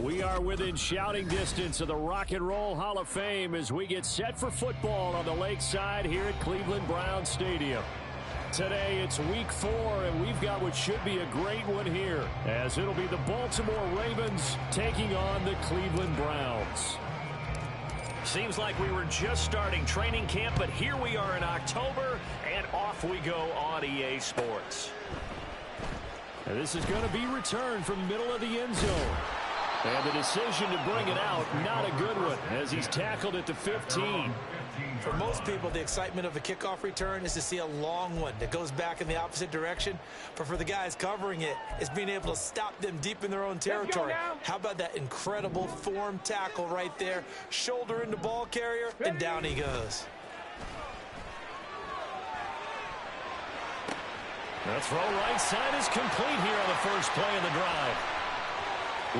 We are within shouting distance of the Rock and Roll Hall of Fame as we get set for football on the lakeside here at Cleveland Browns Stadium. Today it's week 4, and we've got what should be a great one here, as it'll be the Baltimore Ravens taking on the Cleveland Browns. Seems like we were just starting training camp, but here we are in October, and off we go on EA Sports. And this is going to be returned from middle of the end zone. And the decision to bring it out, not a good one, as he's tackled at the 15. For most people, the excitement of a kickoff return is to see a long one that goes back in the opposite direction. But for the guys covering it, it's being able to stop them deep in their own territory. How about that incredible form tackle right there? Shoulder into ball carrier, and down he goes. The throw right side is complete here on the first play of the drive.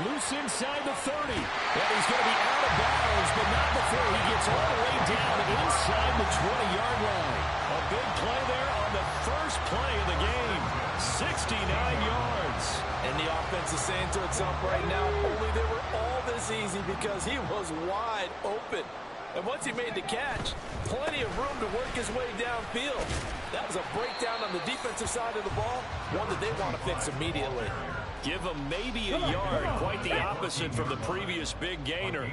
Loose inside the 30. And he's going to be out of bounds, but not before he gets all the way down inside the 20-yard line. A big play there on the first play of the game. 69 yards. And the offense is saying to itself right now, only they were all this easy because he was wide open. And once he made the catch, plenty of room to work his way downfield. That was a breakdown on the defensive side of the ball, one that they want to fix immediately. Give him maybe a yard, quite the opposite from the previous big gainer.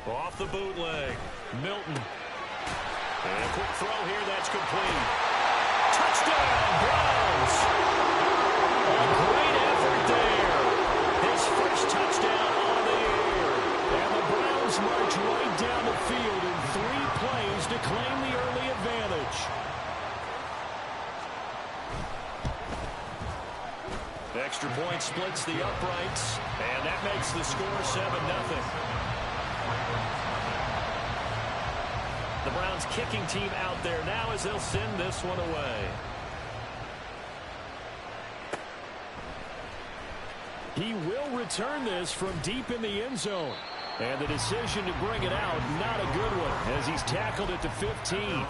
Off the bootleg, Milton. And a quick throw here, that's complete. Touchdown, Browns! A great effort there. His first touchdown on the air. And the Browns march right down the field in 3 plays to claim the early advantage. Extra point splits the uprights, and that makes the score 7-0. The Browns kicking team out there now as they'll send this one away. He will return this from deep in the end zone. And the decision to bring it out, not a good one, as he's tackled at the 15.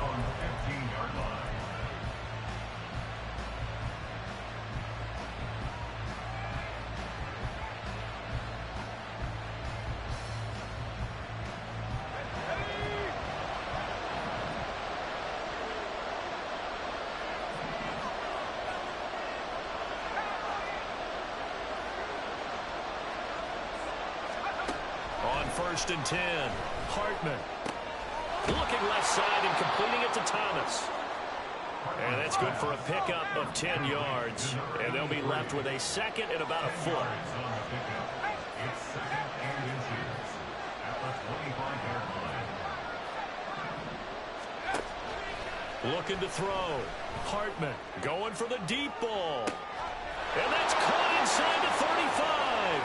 First and 10. Hartman. Looking left side and completing it to Thomas. And that's good for a pickup of 10 yards. And they'll be left with a second and about a foot. Looking to throw. Hartman going for the deep ball. And that's caught inside the 35.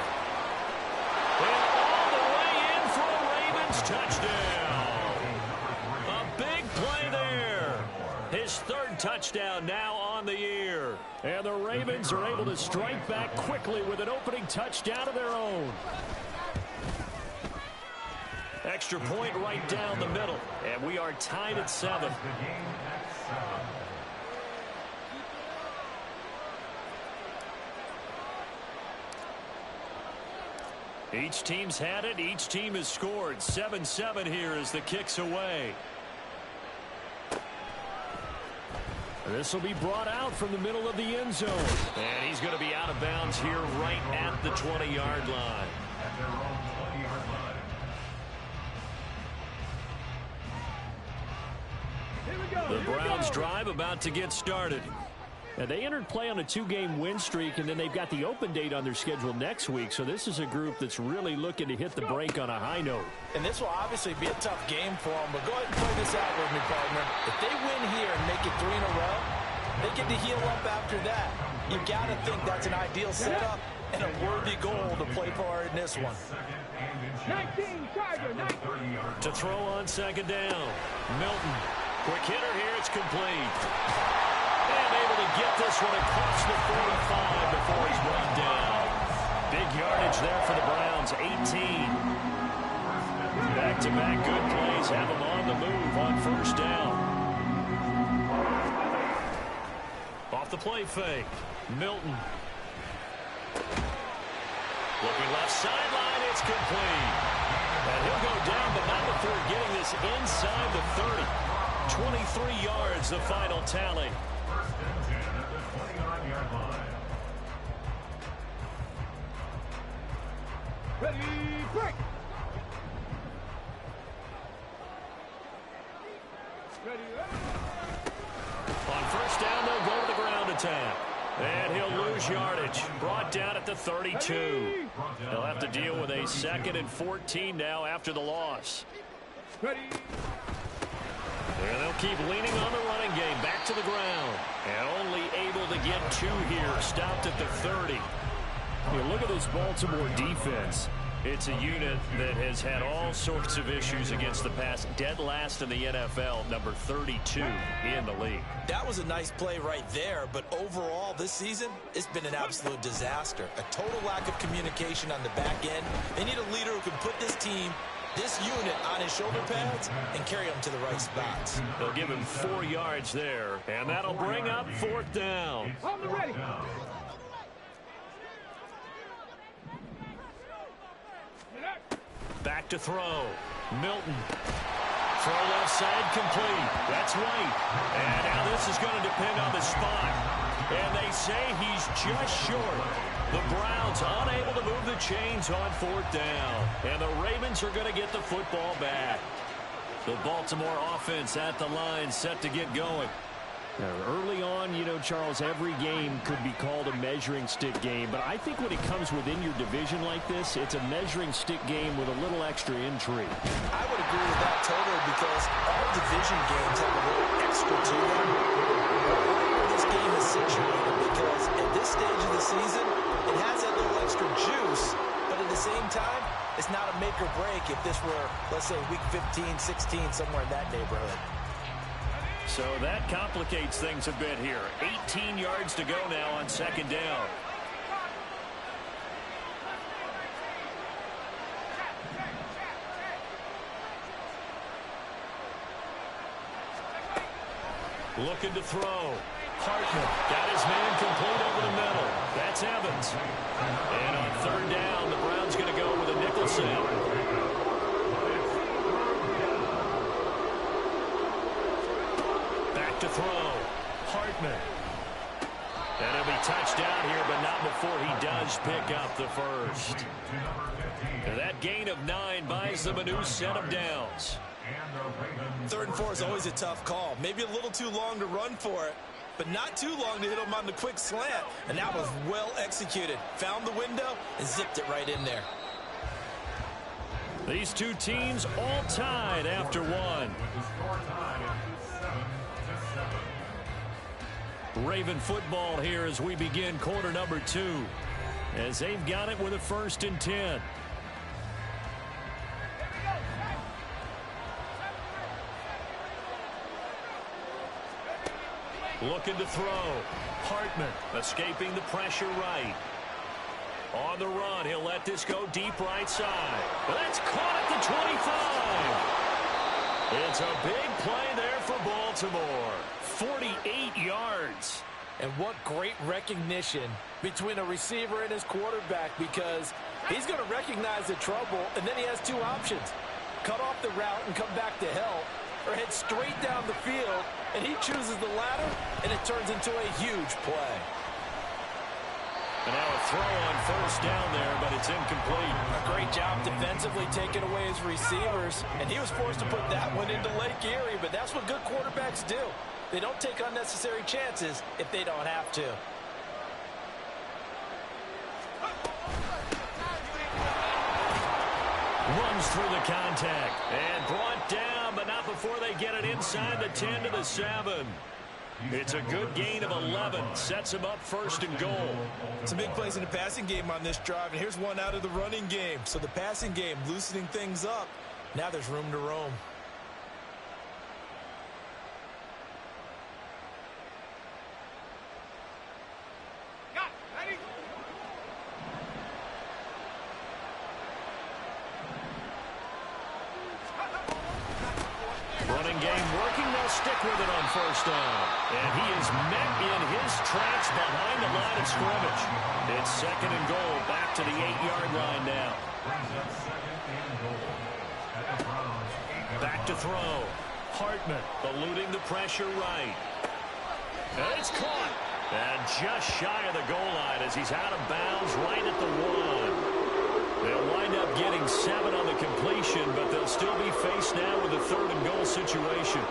And all the way in for a Ravens touchdown. A big play there. His 3rd touchdown now on the year. And the Ravens are able to strike back quickly with an opening touchdown of their own. Extra point right down the middle. And we are tied at 7. Each team's had it. Each team has scored. 7-7 here as the kick's away. This will be brought out from the middle of the end zone. And he's going to be out of bounds here right at the 20-yard line. The Browns drive about to get started. And they entered play on a 2-game win streak, and then they've got the open date on their schedule next week. So this is a group that's really looking to hit the break on a high note. And this will obviously be a tough game for them, but go ahead and play this out with me, partner. If they win here and make it 3 in a row, they get to heal up after that. You got to think that's an ideal setup and a worthy goal to play for in this one. 19, Tiger, 19. To throw on second down. Milton. Quick hitter here. It's complete. And able to get this one across the 45 before he's brought down. Big yardage there for the Browns. 18. Back-to-back good plays have them on the move on first down. Off the play fake. Milton. Looking left sideline, it's complete. And he'll go down, but not before getting this inside the 30. 23 yards, the final tally. Ready, break. Ready, On first down, they'll go to the ground attack. And he'll lose yardage. Brought down at the 32. He'll have to deal with a 2nd and 14 now after the loss. ready. And they'll keep leaning on the running game. Back to the ground. And only able to get 2 here. Stopped at the 30. You look at this Baltimore defense. It's a unit that has had all sorts of issues against the pass. Dead last in the NFL, number 32 in the league. That was a nice play right there, but overall this season, it's been an absolute disaster. A total lack of communication on the back end. They need a leader who can put this team, this unit, on his shoulder pads and carry them to the right spots. They'll give him 4 yards there, and that'll bring up 4th down. On the ready. Back to throw. Milton. Throw left side complete. That's White. And now this is going to depend on the spot. And they say he's just short. The Browns unable to move the chains on 4th down. And the Ravens are going to get the football back. The Baltimore offense at the line set to get going. Early on, you know, Charles, every game could be called a measuring stick game. But I think when it comes within your division like this, it's a measuring stick game with a little extra intrigue. I would agree with that totally because all division games have a little extra to them. This game is situated because at this stage of the season, it has that little extra juice, but at the same time, it's not a make or break if this were, let's say, week 15, 16, somewhere in that neighborhood. So that complicates things a bit here. 18 yards to go now on 2nd down. Looking to throw. Hartman got his man complete over the middle. That's Evans. And on 3rd down, the Browns going to go with a nickel set. To throw. Hartman. And he'll be touched down here, but not before he does pick up the first. And that gain of 9 buys them a new set of downs. 3rd and 4 is always a tough call. Maybe a little too long to run for it, but not too long to hit him on the quick slant. And that was well executed. Found the window and zipped it right in there. These two teams all tied after 1. Raven football here as we begin quarter number 2. As they've got it with a 1st and 10. Looking to throw. Hartman escaping the pressure right. On the run, he'll let this go deep right side. But that's caught at the 25. It's a big play there for Baltimore. 48 yards. And what great recognition between a receiver and his quarterback, because he's going to recognize the trouble, and then he has 2 options. Cut off the route and come back to help, or head straight down the field, and he chooses the latter, and it turns into a huge play. And now a throw on 1st down there, but it's incomplete. A great job defensively taking away his receivers, and he was forced to put that one into Lake Erie, but that's what good quarterbacks do. They don't take unnecessary chances if they don't have to. Runs through the contact and brought down, but not before they get it inside the 10 to the 7. It's a good gain of 11. Sets him up 1st and goal. Some big plays in the passing game on this drive, and here's one out of the running game. So the passing game loosening things up. Now there's room to roam. Running game working. They'll stick with it on first down. And he is met in his tracks behind the line of scrimmage. It's second and goal. Back to the 8-yard line now. Back to throw. Hartman eluding the pressure right. And it's caught. And just shy of the goal line as he's out of bounds right at the 1. They'll wind up getting 7 on the completion, but they'll still be faced now with a third and goal situation.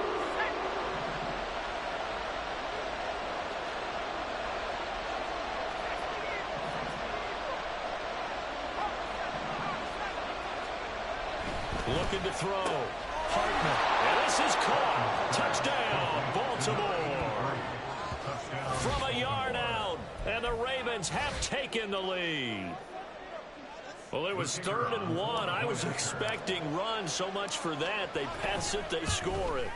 Looking to throw. Hartman. And this is caught. Touchdown, Baltimore. From a yard out. And the Ravens have taken the lead. Well, it was 3rd and 1. I was expecting runs. So much for that. They pass it, they score it.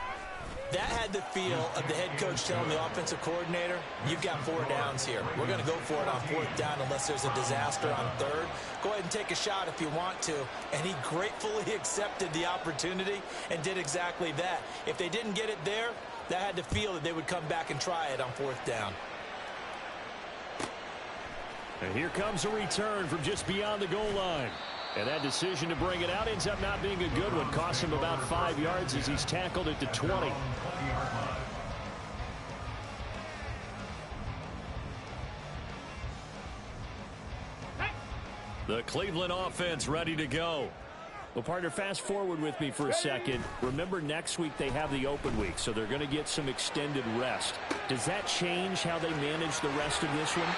That had the feel of the head coach telling the offensive coordinator, you've got 4 downs here. We're going to go for it on 4th down unless there's a disaster on 3rd. Go ahead and take a shot if you want to. And he gratefully accepted the opportunity and did exactly that. If they didn't get it there, that had the feel that they would come back and try it on 4th down. And here comes a return from just beyond the goal line. And that decision to bring it out ends up not being a good one. Costs him about 5 yards as he's tackled at the 20. The Cleveland offense ready to go. Well, partner, fast forward with me for a second. Remember, next week they have the open week, so they're going to get some extended rest. Does that change how they manage the rest of this one?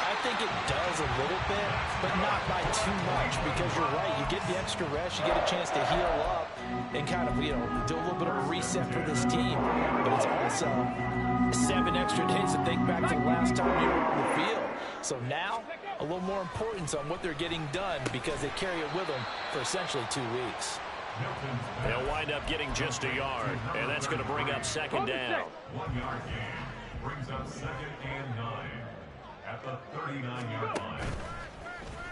I think it does a little bit, but not by too much, because you're right. You get the extra rest, you get a chance to heal up and kind of, do a little bit of a reset for this team. But it's also 7 extra days to think back to the last time you were on the field. So now, a little more importance on what they're getting done because they carry it with them for essentially 2 weeks. They'll wind up getting just a yard, and that's going to bring up 2nd down. 1-yard gain brings up 2nd and 9. At the 39-yard line.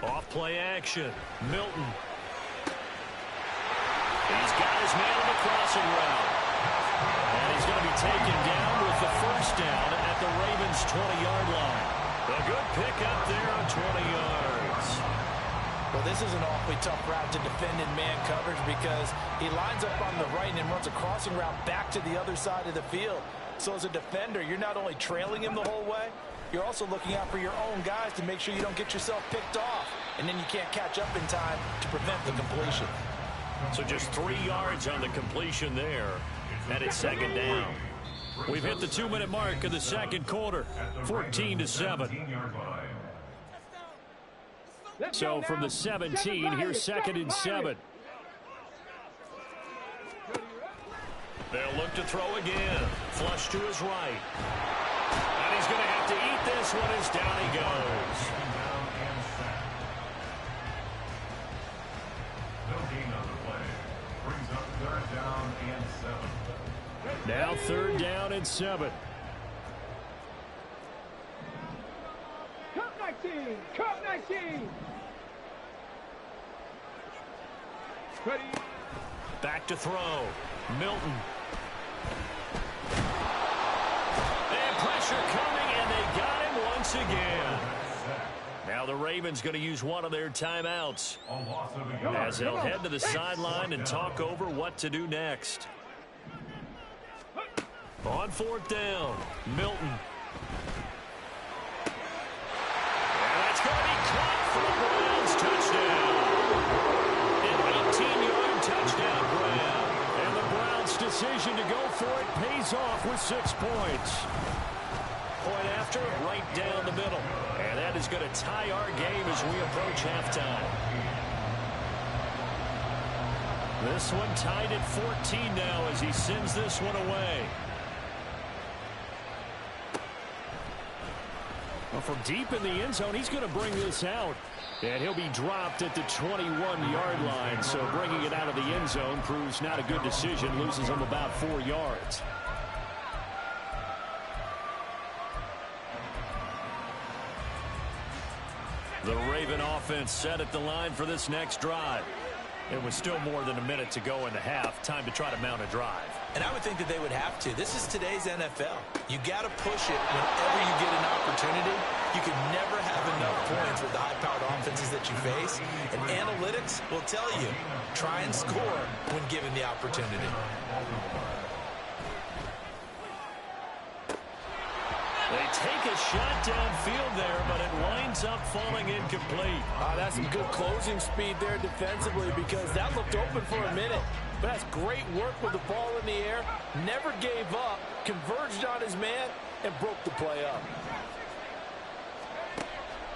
Off play action. Milton. He's got his man on the crossing route. And he's going to be taken down with the first down at the Ravens' 20-yard line. A good pick up there on 20 yards. Well, this is an awfully tough route to defend in man coverage because he lines up on the right and then runs a crossing route back to the other side of the field. So as a defender, you're not only trailing him the whole way, you're also looking out for your own guys to make sure you don't get yourself picked off. And then you can't catch up in time to prevent the completion. So just 3 yards on the completion there. And it's 2nd down. We've hit the 2-minute mark of the 2nd quarter. 14-7. So from the 17, here's 2nd and 7. They'll look to throw again. Flush to his right. And he's going to have to eat this one as down he goes. No gain on the play. Brings up 3rd down and 7. Now 3rd down and 7. Cup 19! Cup 19! Ready? Back to throw. Milton. And pressure coming, and they got him once again. Now the Ravens going to use one of their timeouts as they'll head to the sideline and talk over what to do next. On 4th down, Milton. And that's going to be caught for the Browns touchdown. An 18-yard touchdown grab. And the Browns' decision to go for it pays off with 6 points. Point after, right down the middle. And that is going to tie our game as we approach halftime. This one tied at 14 now as he sends this one away. Well, from deep in the end zone, he's going to bring this out. And he'll be dropped at the 21-yard line. So bringing it out of the end zone proves not a good decision. Loses him about 4 yards. The Raven offense set at the line for this next drive. It was still more than a minute to go in the half. Time to try to mount a drive. And I would think that they would have to. This is today's NFL. You got to push it whenever you get an opportunity. You can never have enough points with the high-powered offenses that you face. And analytics will tell you, try and score when given the opportunity. They take a shot downfield there, but it winds up falling incomplete. That's some good closing speed there defensively because that looked open for a minute. But that's great work with the ball in the air. Never gave up, converged on his man, and broke the play up.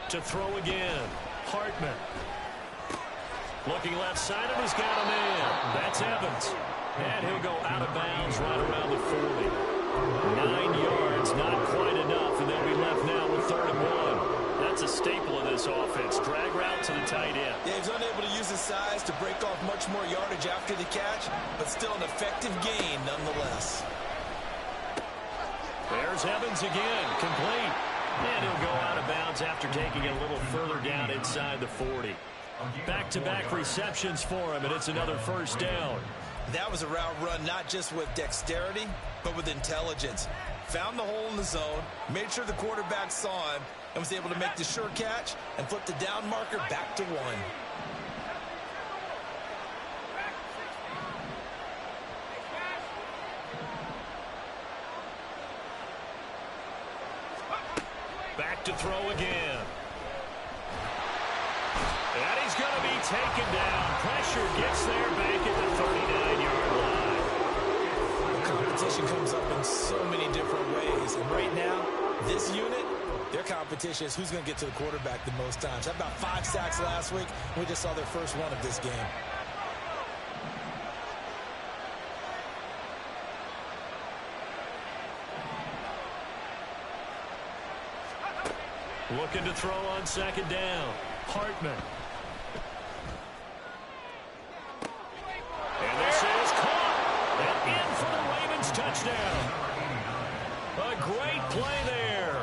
To throw again, Hartman. Looking left side, and he's got a man. That's Evans. And he'll go out of bounds right around the 40. 9 yards, not quite enough, and they'll be left now with 3rd and 1. That's a staple of this offense. Drag route to the tight end. Yeah, he's unable to use his size to break off much more yardage after the catch, but still an effective gain nonetheless. There's Evans again, complete. And he'll go out of bounds after taking it a little further down inside the 40. Back-to-back receptions for him, and it's another 1st down. That was a route run not just with dexterity, but with intelligence. Found the hole in the zone, made sure the quarterback saw him, and was able to make the sure catch and flip the down marker back to 1. Back to throw again. And he's going to be taken down. Pressure gets there back at the 39-yard line. Competition comes up in so many different ways. And right now, this unit, their competition is who's going to get to the quarterback the most times. Had about 5 sacks last week. We just saw their first one of this game. Looking to throw on 2nd down. Hartman. And this is caught. And in for the Ravens touchdown. A great play there.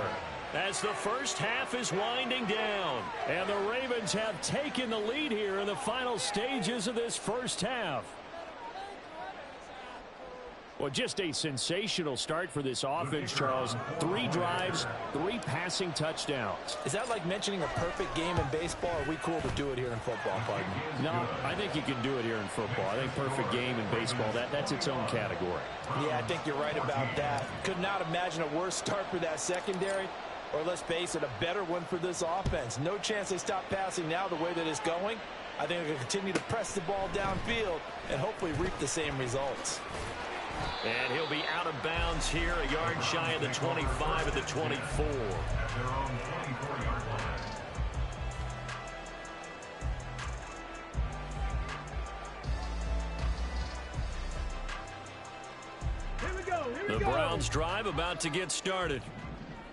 As the first half is winding down. And the Ravens have taken the lead here in the final stages of this first half. Well, just a sensational start for this offense, Charles. 3 drives, 3 passing touchdowns. Is that like mentioning a perfect game in baseball, or are we cool to do it here in football, pardon? No, I think you can do it here in football. I think perfect game in baseball, that's its own category. Yeah, I think you're right about that. Could not imagine a worse start for that secondary, or let's face it, a better one for this offense. No chance they stop passing now the way that it's going. I think they're going to continue to press the ball downfield and hopefully reap the same results. And he'll be out of bounds here, a yard shy of the 25 of the 24. The Browns drive about to get started.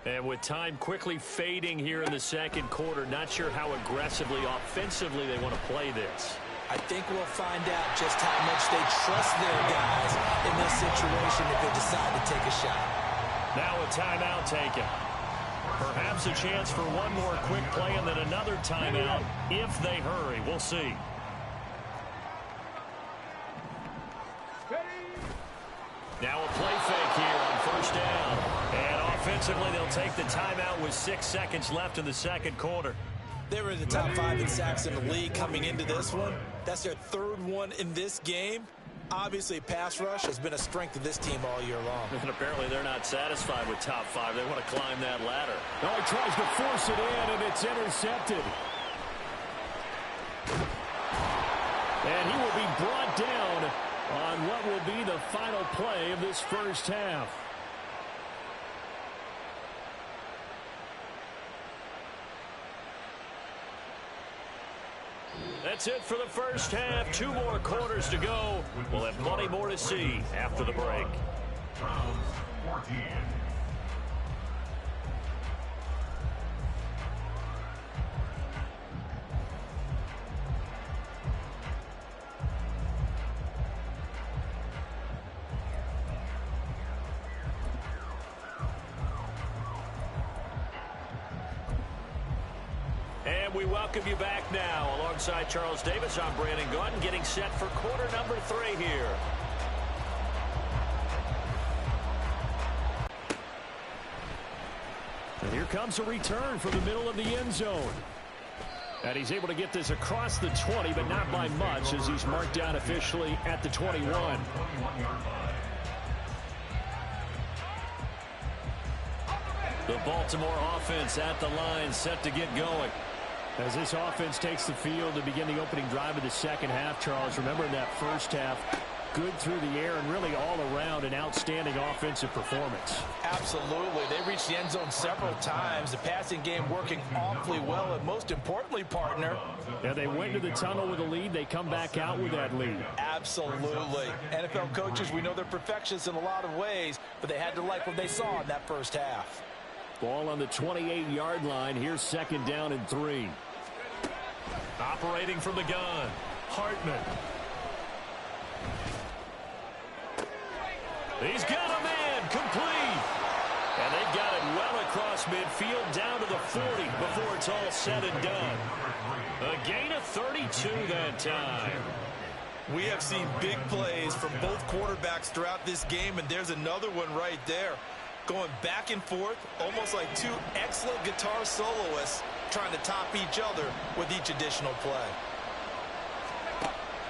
And with time quickly fading here in the 2nd quarter, not sure how aggressively, offensively they want to play this. I think we'll find out just how much they trust their guys in this situation if they decide to take a shot. Now a timeout taken. Perhaps a chance for one more quick play and then another timeout if they hurry. We'll see. Now a play fake here on 1st down. And offensively, they'll take the timeout with 6 seconds left in the 2nd quarter. They were in the top 5 in sacks in the league coming into this one. That's their 3rd one in this game. Obviously, pass rush has been a strength of this team all year long. And apparently they're not satisfied with top 5. They want to climb that ladder. Oh, he tries to force it in, and it's intercepted. And he will be brought down on what will be the final play of this first half. That's it for the first half. 2 more quarters to go. We'll have plenty more to see after the break. And we welcome you back now. Alongside Charles Davis, I'm Brandon Gaudin, getting set for quarter number 3 here. And here comes a return from the middle of the end zone. And he's able to get this across the 20, but not by much, as he's marked down officially at the 21. The Baltimore offense at the line, set to get going. As this offense takes the field to begin the opening drive of the second half, Charles, remember in that first half, good through the air and really all around an outstanding offensive performance. Absolutely. They reached the end zone several times. The passing game working awfully well, and most importantly, partner. Yeah, they went to the tunnel with a lead. They come back out with that lead. Absolutely. NFL coaches, we know they're perfectionists in a lot of ways, but they had to like what they saw in that first half. Ball on the 28-yard line. Here's second down and 3. Operating from the gun, Hartman. He's got a man, complete. And they've got it well across midfield, down to the 40 before it's all said and done. A gain of 32 that time. We have seen big plays from both quarterbacks throughout this game, and there's another one right there. Going back and forth, almost like two excellent guitar soloists trying to top each other with each additional play.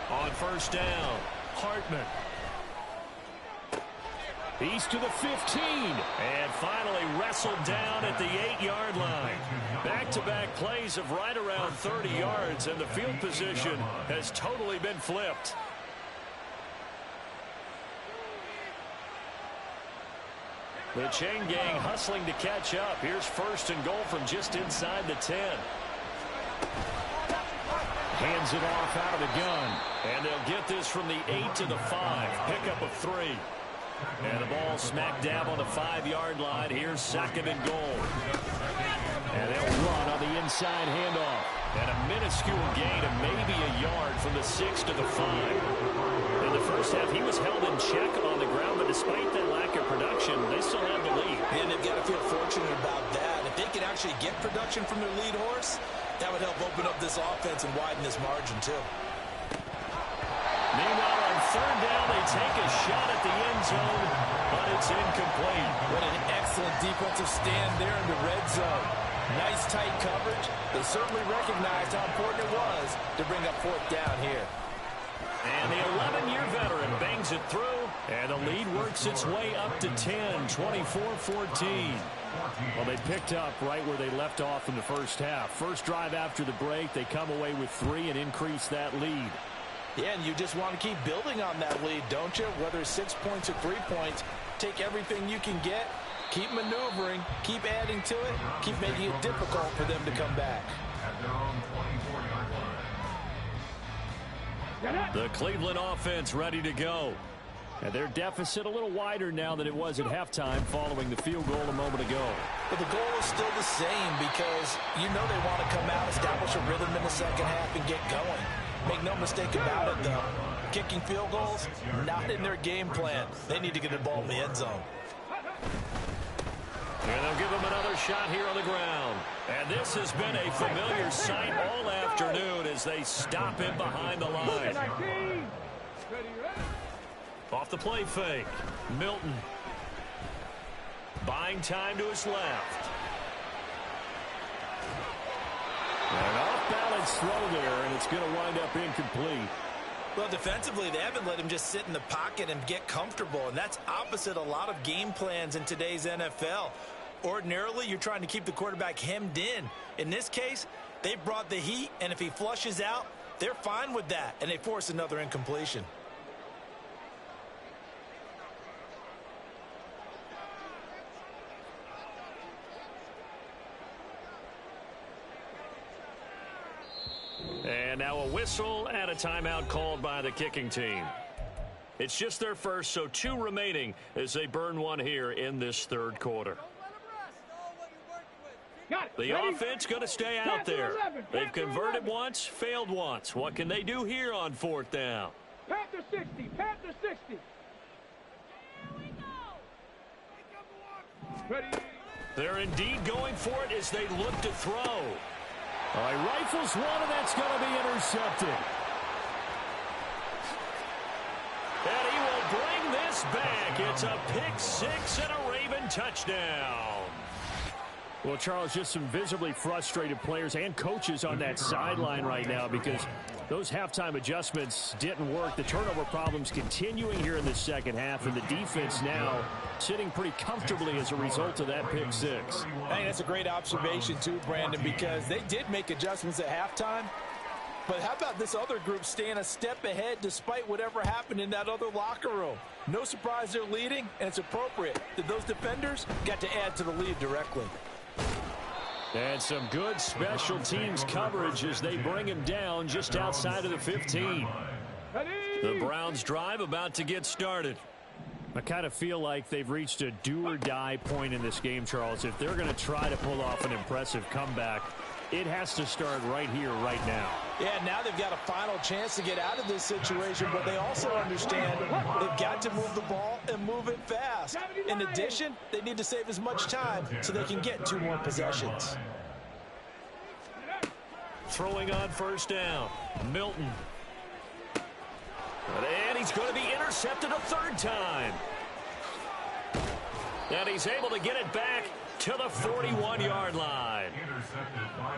On first down, Hartman. He's to the 15. And finally wrestled down at the 8-yard line. Back-to-back plays of right around 30 yards, and the field position has totally been flipped. The chain gang hustling to catch up. Here's first and goal from just inside the 10. Hands it off out of the gun. And they'll get this from the 8 to the 5. Pickup of 3. And the ball smack dab on the 5-yard line. Here's second and goal. And they'll run on the inside handoff. And a minuscule gain of maybe a yard from the 6 to the 5. In the first half, he was held in check on the ground, but despite that lack of production, they still have the lead. And they've got to feel fortunate about that. If they can actually get production from their lead horse, that would help open up this offense and widen this margin, too. Meanwhile, on third down, they take a shot at the end zone, but it's incomplete. What an excellent defensive stand there in the red zone. Nice tight coverage. They certainly recognized how important it was to bring up fourth down here. And the 11-year veteran bangs it through, and the lead works its way up to 10, 24-14. Well, they picked up right where they left off in the first half. First drive after the break, they come away with 3 and increase that lead. Yeah, and you just want to keep building on that lead, don't you? Whether it's 6 points or 3 points, take everything you can get, keep maneuvering, keep adding to it, keep making it difficult for them to come back. The Cleveland offense ready to go. And their deficit a little wider now than it was at halftime following the field goal a moment ago. But the goal is still the same because you know they want to come out, establish a rhythm in the second half, and get going. Make no mistake about it, though. Kicking field goals, not in their game plan. They need to get the ball in the end zone. And they'll give him another shot here on the ground. And this has been a familiar sight all afternoon as they stop him behind the line. Off the play fake, Milton. Buying time to his left. An off-balance throw there, and it's going to wind up incomplete. Well, defensively, they haven't let him just sit in the pocket and get comfortable, and that's opposite a lot of game plans in today's NFL. Ordinarily, you're trying to keep the quarterback hemmed in. In this case, they brought the heat, and if he flushes out, they're fine with that, and they force another incompletion. And now a whistle and a timeout called by the kicking team. It's just their first, so 2 remaining as they burn one here in this third quarter. The offense going to stay out there. They've converted once, failed once. What can they do here on fourth down? Panther 60, Panther 60. They're indeed going for it as they look to throw. All right, rifles one, and that's going to be intercepted. And he will bring this back. It's a pick six and a Raven touchdown. Well, Charles, just some visibly frustrated players and coaches on that sideline right now because those halftime adjustments didn't work. The turnover problems continuing here in the second half, and the defense now sitting pretty comfortably as a result of that pick six. I think that's a great observation too, Brandon, because they did make adjustments at halftime. But how about this other group staying a step ahead despite whatever happened in that other locker room? No surprise they're leading, and it's appropriate that those defenders got to add to the lead directly. And some good special teams coverage as they bring him down just outside of the 15. The Browns drive about to get started. I kind of feel like they've reached a do-or-die point in this game, Charles. If they're going to try to pull off an impressive comeback, it has to start right here, right now. Yeah, now they've got a final chance to get out of this situation, but they also understand they've got to move the ball and move it fast. In addition, they need to save as much time so they can get 2 more possessions. Throwing on first down, Milton. And he's going to be intercepted a third time. And he's able to get it back to the 41-yard line.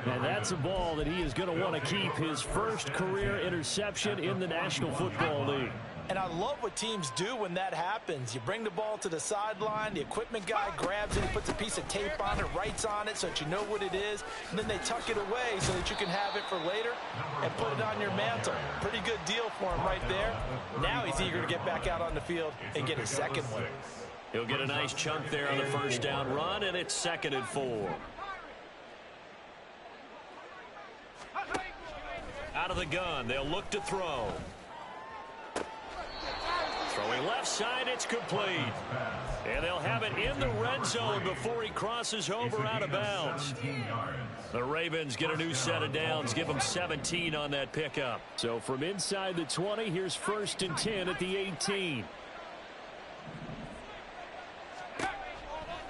And that's a ball that he is going to want to keep, his first career interception in the National Football League. And I love what teams do when that happens. You bring the ball to the sideline, the equipment guy grabs it, he puts a piece of tape on it, writes on it so that you know what it is, and then they tuck it away so that you can have it for later and put it on your mantle. Pretty good deal for him right there. Now he's eager to get back out on the field and get his second one. He'll get a nice chunk there on the first down run, and it's 2nd and 4. Out of the gun, they'll look to throw. Throwing left side, it's complete. And they'll have it in the red zone before he crosses over out of bounds. The Ravens get a new set of downs, give them 17 on that pickup. So from inside the 20, here's 1st and 10 at the 18.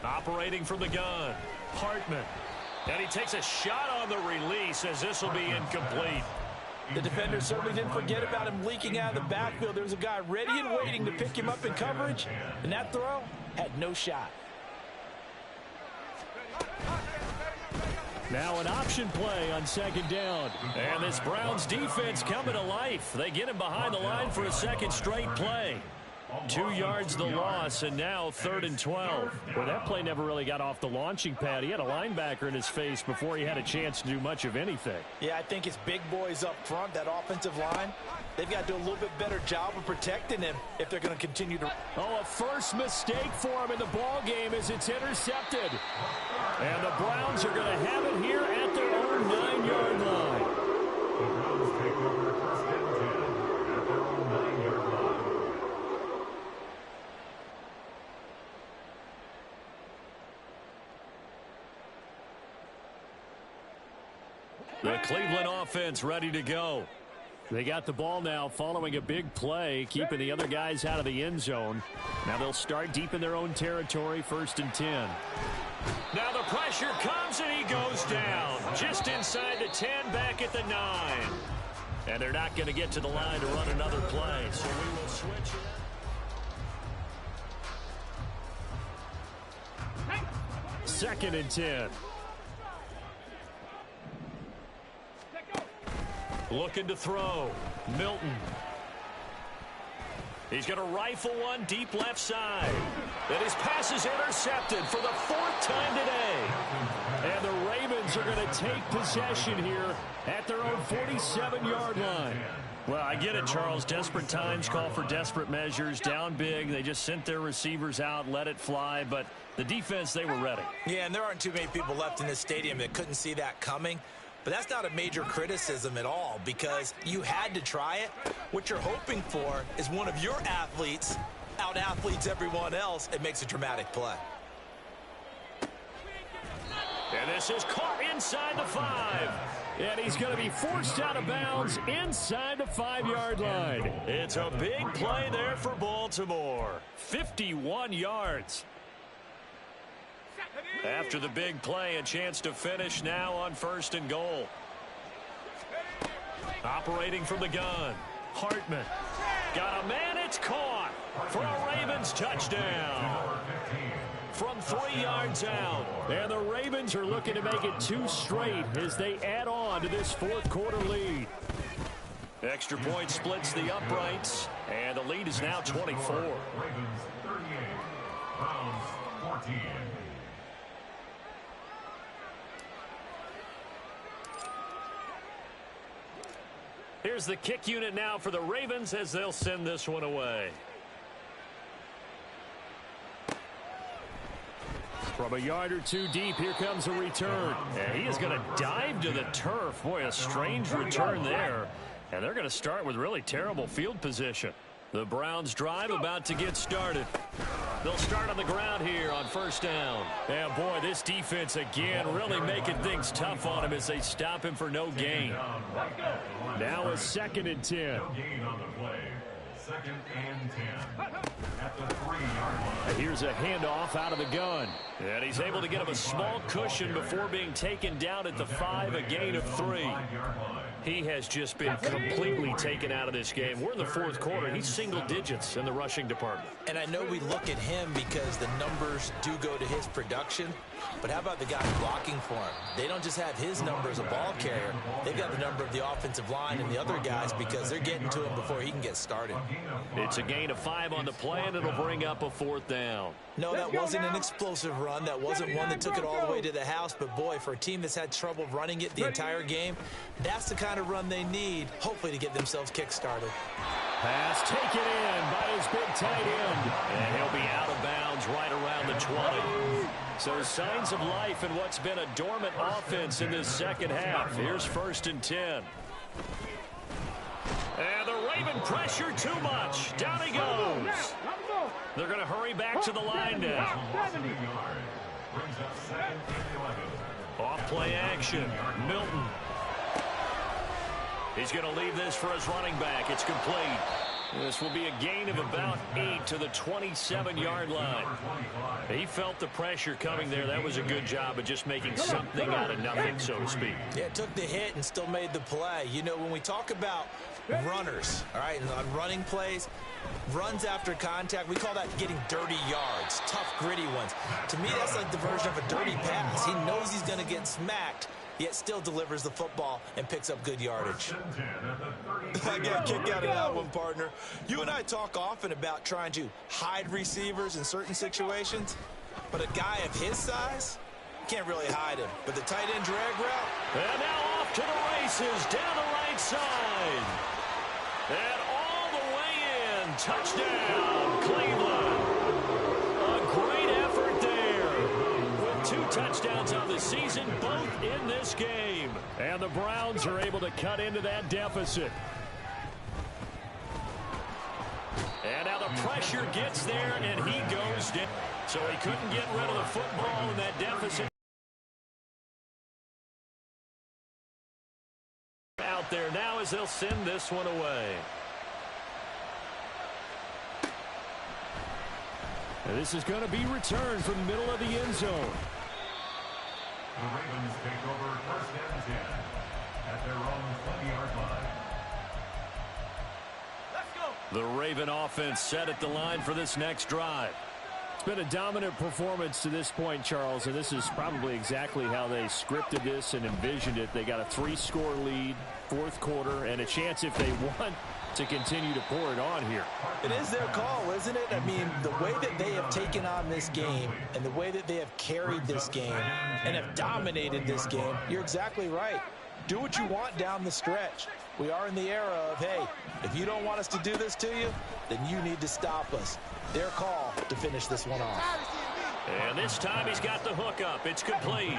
Operating from the gun, Hartman. And he takes a shot on the release as this will be incomplete. The defender certainly didn't forget about him leaking out of the backfield. There was a guy ready and waiting to pick him up in coverage, and that throw had no shot. Now an option play on 2nd down. And this Browns defense coming to life. They get him behind the line for a second straight play. 2 yards the loss, and now 3rd and 12. Well, that play never really got off the launching pad. He had a linebacker in his face before he had a chance to do much of anything. Yeah, I think it's big boys up front, that offensive line. They've got to do a little bit better job of protecting him if they're going to continue to. Oh, a first mistake for him in the ball game as it's intercepted. And the Browns are going to have it here at their own 9-yard line. The Browns take over 1st and 10 at their own 9-yard line. The Cleveland offense ready to go. They got the ball now following a big play, keeping the other guys out of the end zone. Now they'll start deep in their own territory, 1st and 10. Now the pressure comes and he goes down. Just inside the 10, back at the 9. And they're not going to get to the line to run another play. So we will switch it. 2nd and 10. Looking to throw. Milton. He's going to rifle one deep left side. And his pass is intercepted for the 4th time today. And the Ravens are going to take possession here at their own 47-yard line. Well, I get it, Charles. Desperate times call for desperate measures. Down big. They just sent their receivers out, let it fly. But the defense, they were ready. Yeah, and there aren't too many people left in this stadium that couldn't see that coming. But that's not a major criticism at all because you had to try it. What you're hoping for is one of your athletes out-athletes everyone else and makes a dramatic play. And this is caught inside the 5. And he's going to be forced out of bounds inside the 5-yard line. It's a big play there for Baltimore. 51 yards. After the big play, a chance to finish now on 1st and goal. Operating from the gun. Hartman. Got a man. It's caught for a Ravens touchdown. From 3 yards out. And the Ravens are looking to make it 2 straight as they add on to this fourth quarter lead. Extra point splits the uprights, and the lead is now 24. Ravens 38, Browns 14. Here's the kick unit now for the Ravens as they'll send this one away. From a yard or 2 deep, here comes a return. And he is going to dive to the turf. Boy, a strange return there. And they're going to start with really terrible field position. The Browns drive about to get started. They'll start on the ground here on first down. And boy, this defense again really making things tough on him as they stop him for no gain. Now a 2nd and 10. No gain on the play. 2nd and 10 at the 3-yard line. Here's a handoff out of the gun. And he's able to get him a small cushion before being taken down at the 5, a gain of 3. He has just been completely taken out of this game. We're in the fourth quarter. He's single digits in the rushing department. And I know we look at him because the numbers do go to his production. But how about the guys blocking for him? They don't just have his number as a ball carrier. They've got the number of the offensive line and the other guys because they're getting to him before he can get started. It's a gain of 5 on the play, and it'll bring up a 4th down. No, that wasn't an explosive run. That wasn't one that took it all the way to the house. But, boy, for a team that's had trouble running it the entire game, that's the kind of run they need, hopefully, to get themselves kick-started. Pass taken in by his big tight end. And he'll be out of bounds right around the 20. So signs of life in what's been a dormant offense in this second half. Here's 1st and 10. And the Raven pressure too much. Down he goes. They're going to hurry back to the line now. Off play action. Milton. He's going to leave this for his running back. It's complete. This will be a gain of about 8 to the 27-yard line. He felt the pressure coming there. That was a good job of just making something out of nothing, so to speak. Yeah, took the hit and still made the play. You know, when we talk about runners, all right, and on running plays, runs after contact, we call that getting dirty yards, tough, gritty ones. To me, that's like the version of a dirty pass. He knows he's going to get smacked, yet still delivers the football and picks up good yardage. I got a kick out of that one, partner. You and I talk often about trying to hide receivers in certain situations, but a guy of his size can't really hide him. But the tight end drag route. And now off to the races down the right side. And all the way in. Touchdown, Cleveland. A great effort there. With 2 touchdowns on the season, both in this game. And the Browns are able to cut into that deficit. And now the pressure gets there, and he goes down. So he couldn't get rid of the football in that deficit. Out there now as they'll send this one away. And this is going to be returned from the middle of the end zone. The Ravens take over 1st and 10 at their own 20-yard line. The Raven offense set at the line for this next drive. It's been a dominant performance to this point, Charles, and this is probably exactly how they scripted this and envisioned it. They got a 3-score lead, fourth quarter, and a chance if they want to continue to pour it on here. It is their call, isn't it? I mean, the way that they have taken on this game and the way that they have carried this game and have dominated this game, you're exactly right. Do what you want down the stretch. We are in the era of, hey, if you don't want us to do this to you, then you need to stop us. Their call to finish this one off. And this time he's got the hook up. It's complete.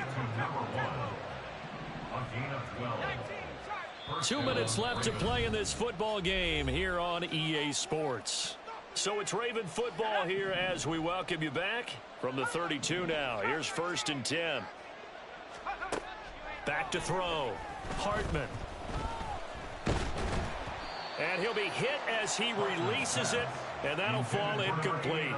2 minutes left to play in this football game here on EA Sports. So it's Raven football here as we welcome you back from the 32 now. Here's 1st and 10. Back to throw. Hartman. And he'll be hit as he releases it, and that'll fall incomplete.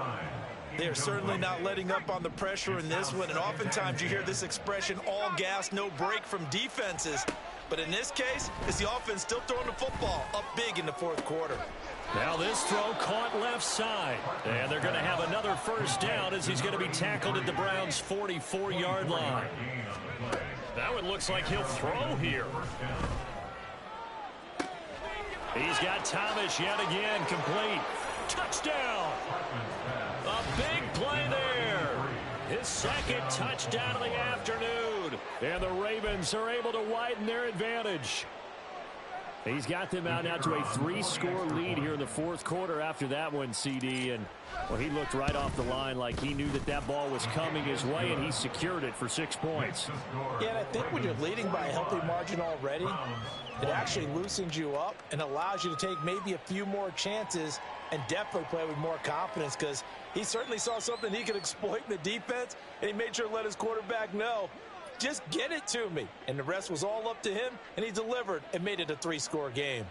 They're certainly not letting up on the pressure in this one, and oftentimes you hear this expression, all gas, no break from defenses. But in this case, it's the offense still throwing the football up big in the fourth quarter. Now this throw caught left side. And they're going to have another first down as he's going to be tackled at the Browns' 44-yard line. Now it looks like he'll throw here. He's got Thomas yet again, complete. Touchdown! A big play there. His second touchdown of the afternoon. And the Ravens are able to widen their advantage. He's got them out now to a 3-score lead here in the fourth quarter after that one, CD. And, well, he looked right off the line like he knew that that ball was coming his way, and he secured it for 6 points. Yeah, and I think when you're leading by a healthy margin already, it actually loosens you up and allows you to take maybe a few more chances and definitely play with more confidence, because he certainly saw something he could exploit in the defense, and he made sure to let his quarterback know, just get it to me. And the rest was all up to him, and he delivered and made it a 3-score game.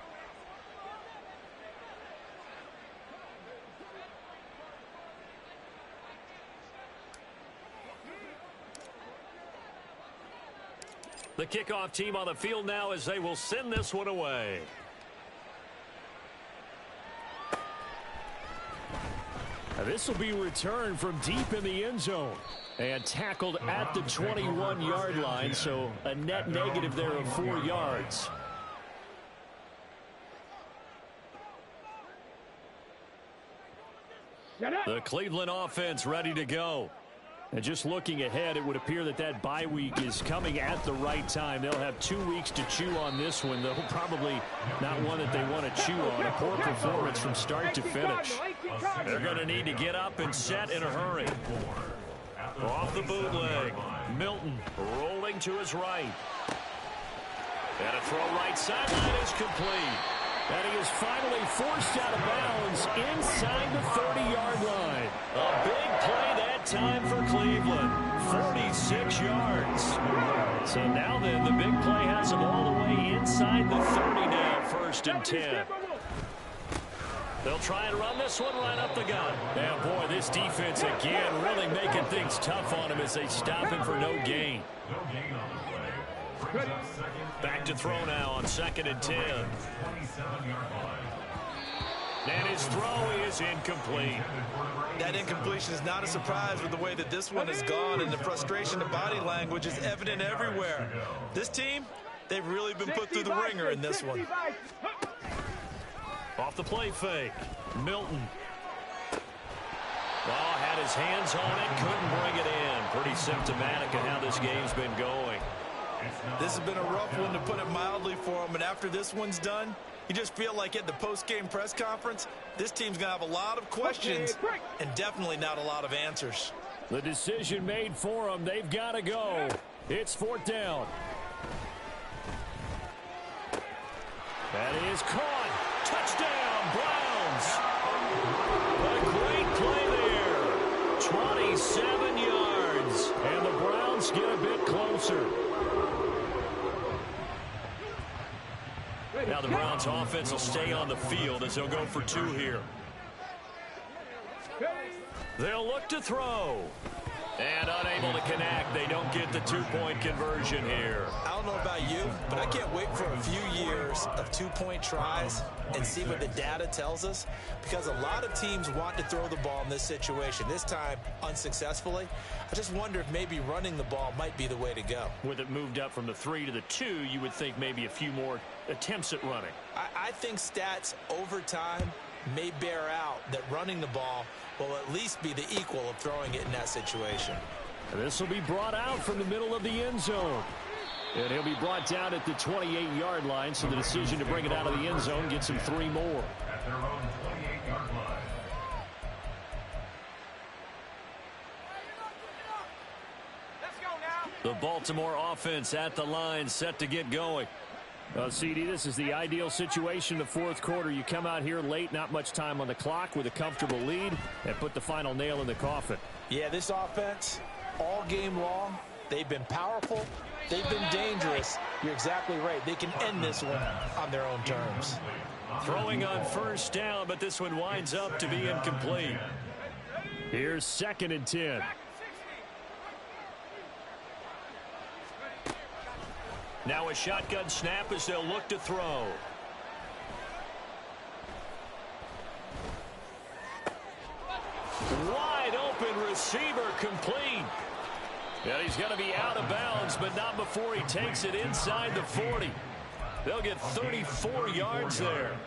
The kickoff team on the field now as they will send this one away. Now this will be returned from deep in the end zone and tackled at the 21-yard line, so a net negative there of 4 yards. The Cleveland offense ready to go. And just looking ahead, it would appear that that bye week is coming at the right time. They'll have 2 weeks to chew on this one, though probably not one that they want to chew on. A poor performance from start to finish. They're going to need to get up and set in a hurry. Off the bootleg. Milton rolling to his right. And a throw right sideline is complete. And he is finally forced out of bounds inside the 30-yard line. A big play that time for Cleveland. 46 yards. So now then, the big play has him all the way inside the 30 now, 1st and 10. They'll try and run this one right up the gut. And boy, this defense again really making things tough on him as they stop him for no gain. Back to throw now on 2nd and 10. And his throw is incomplete. That incompletion is not a surprise with the way that this one has gone, and the frustration, the body language is evident everywhere. This team, they've really been put through the ringer in this one. Off the play fake. Milton. Oh, had his hands on it, couldn't bring it in. Pretty symptomatic of how this game's been going. This has been a rough one, to put it mildly, for him. And after this one's done, you just feel like at the post-game press conference, this team's going to have a lot of questions and definitely not a lot of answers. The decision made for them. They've got to go. It's 4th down. That is caught. Touchdown, Browns. A great play there. 27 yards. And the Browns get a bit closer. Now the Browns offense will stay on the field as they'll go for 2 here. They'll look to throw. And unable to connect. They don't get the 2-point conversion here. I don't know about you, but I can't wait for a few years of 2-point tries and see what the data tells us, because a lot of teams want to throw the ball in this situation. This time, unsuccessfully. I just wonder if maybe running the ball might be the way to go. With it moved up from the 3 to the 2, you would think maybe a few more attempts at running. I think stats over time may bear out that running the ball will at least be the equal of throwing it in that situation. And this will be brought out from the middle of the end zone. And he'll be brought down at the 28-yard line, so the decision to bring it out of the end zone gets him 3 more. The Baltimore offense at the line, set to get going. CD, this is the ideal situation in the fourth quarter. You come out here late, not much time on the clock, with a comfortable lead, and put the final nail in the coffin. Yeah, this offense, all game long, they've been powerful, they've been dangerous. You're exactly right. They can end this one on their own terms. Throwing on 1st down, but this one winds up to be incomplete. Here's 2nd and 10. Now a shotgun snap as they'll look to throw. Wide open receiver complete. And he's going to be out of bounds, but not before he takes it inside the 40. They'll get 34 yards there.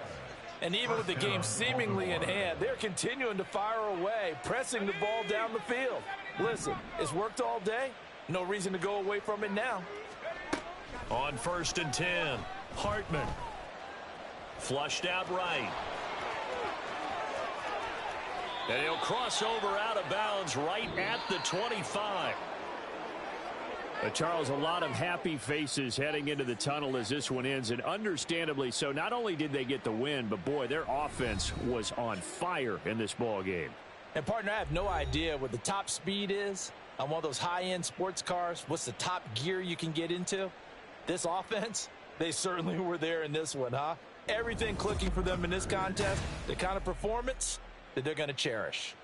And even with the game seemingly in hand, they're continuing to fire away, pressing the ball down the field. Listen, it's worked all day. No reason to go away from it now. On 1st and 10, Hartman. Flushed out right. And he'll cross over out of bounds right at the 25. Charles, a lot of happy faces heading into the tunnel as this one ends, and understandably so. Not only did they get the win, but, boy, their offense was on fire in this ball game. And, partner, I have no idea what the top speed is on one of those high-end sports cars. What's the top gear you can get into? This offense, they certainly were there in this one, huh? Everything clicking for them in this contest, the kind of performance that they're going to cherish.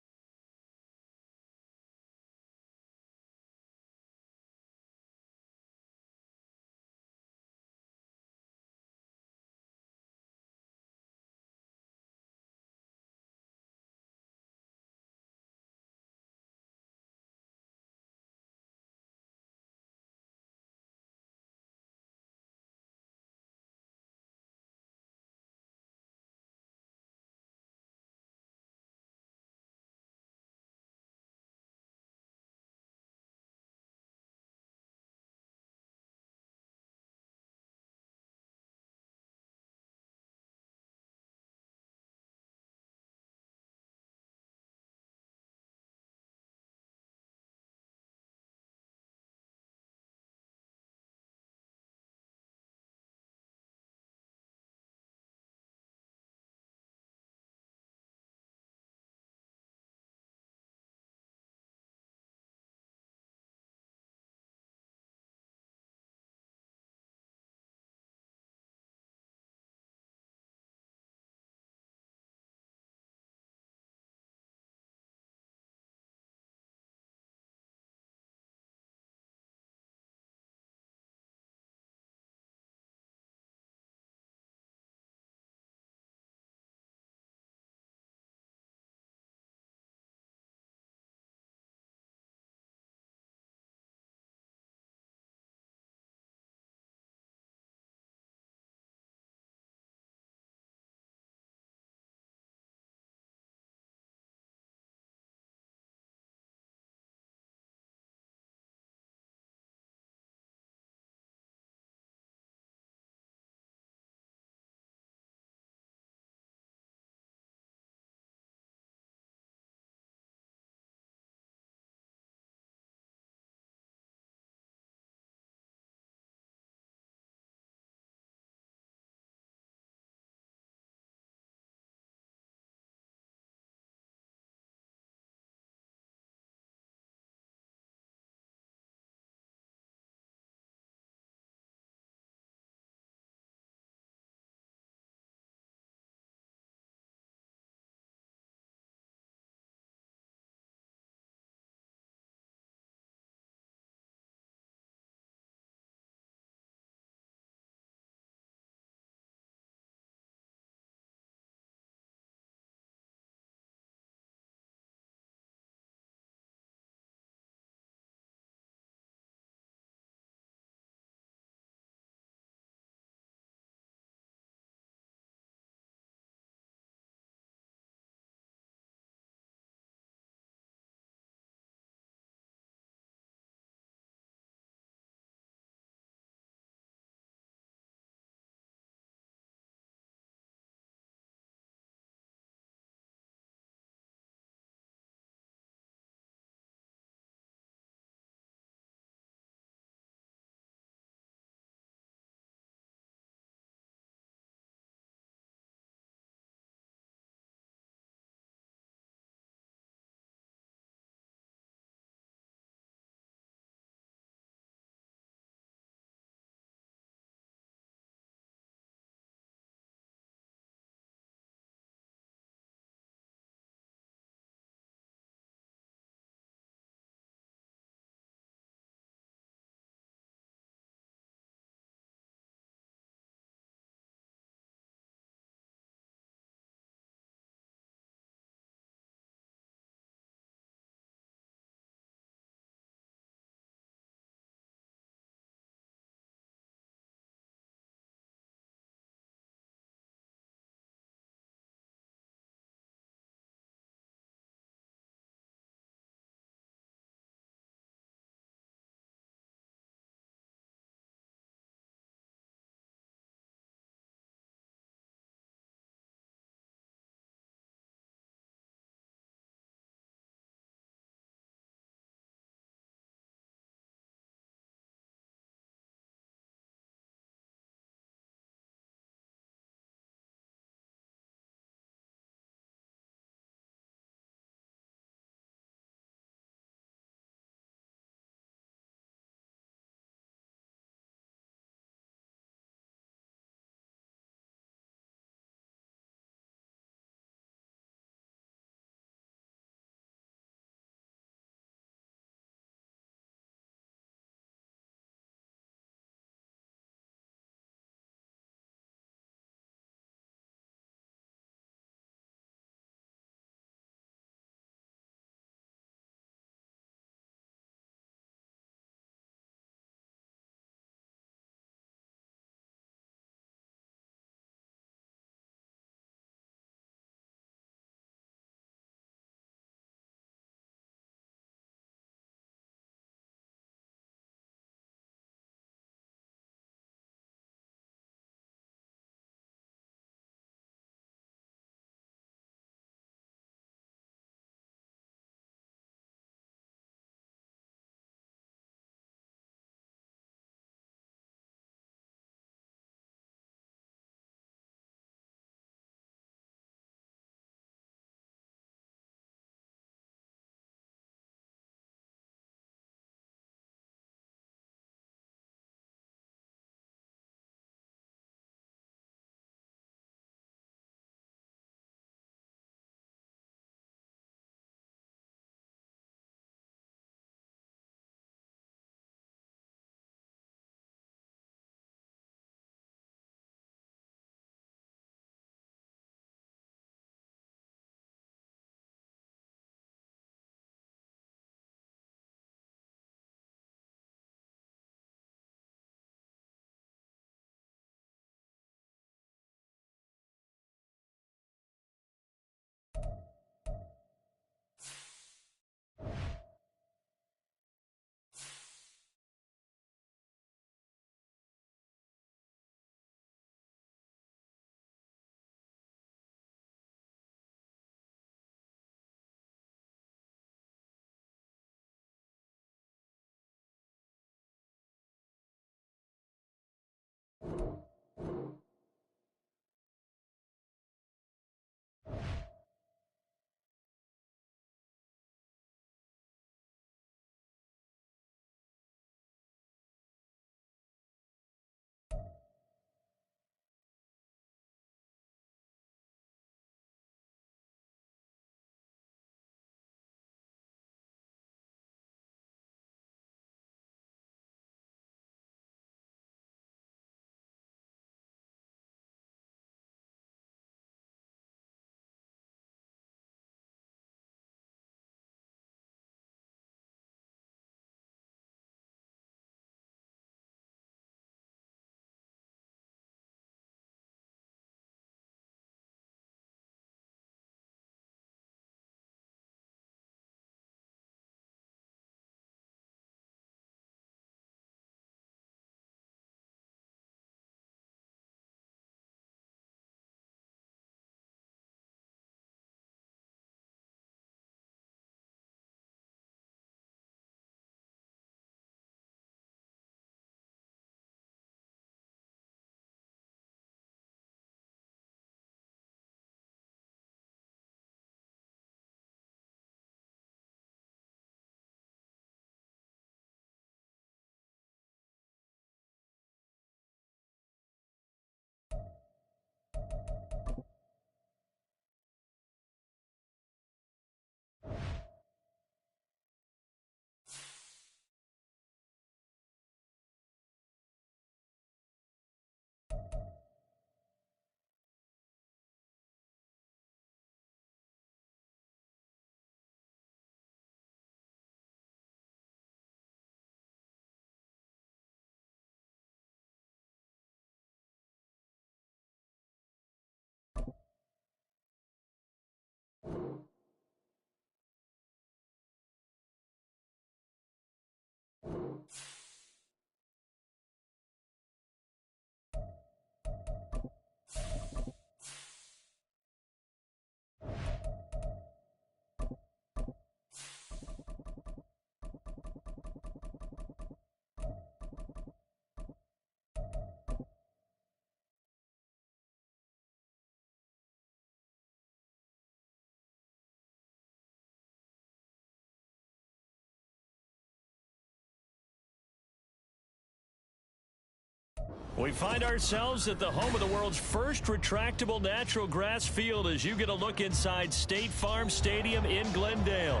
We find ourselves at the home of the world's first retractable natural grass field as you get a look inside State Farm Stadium in Glendale.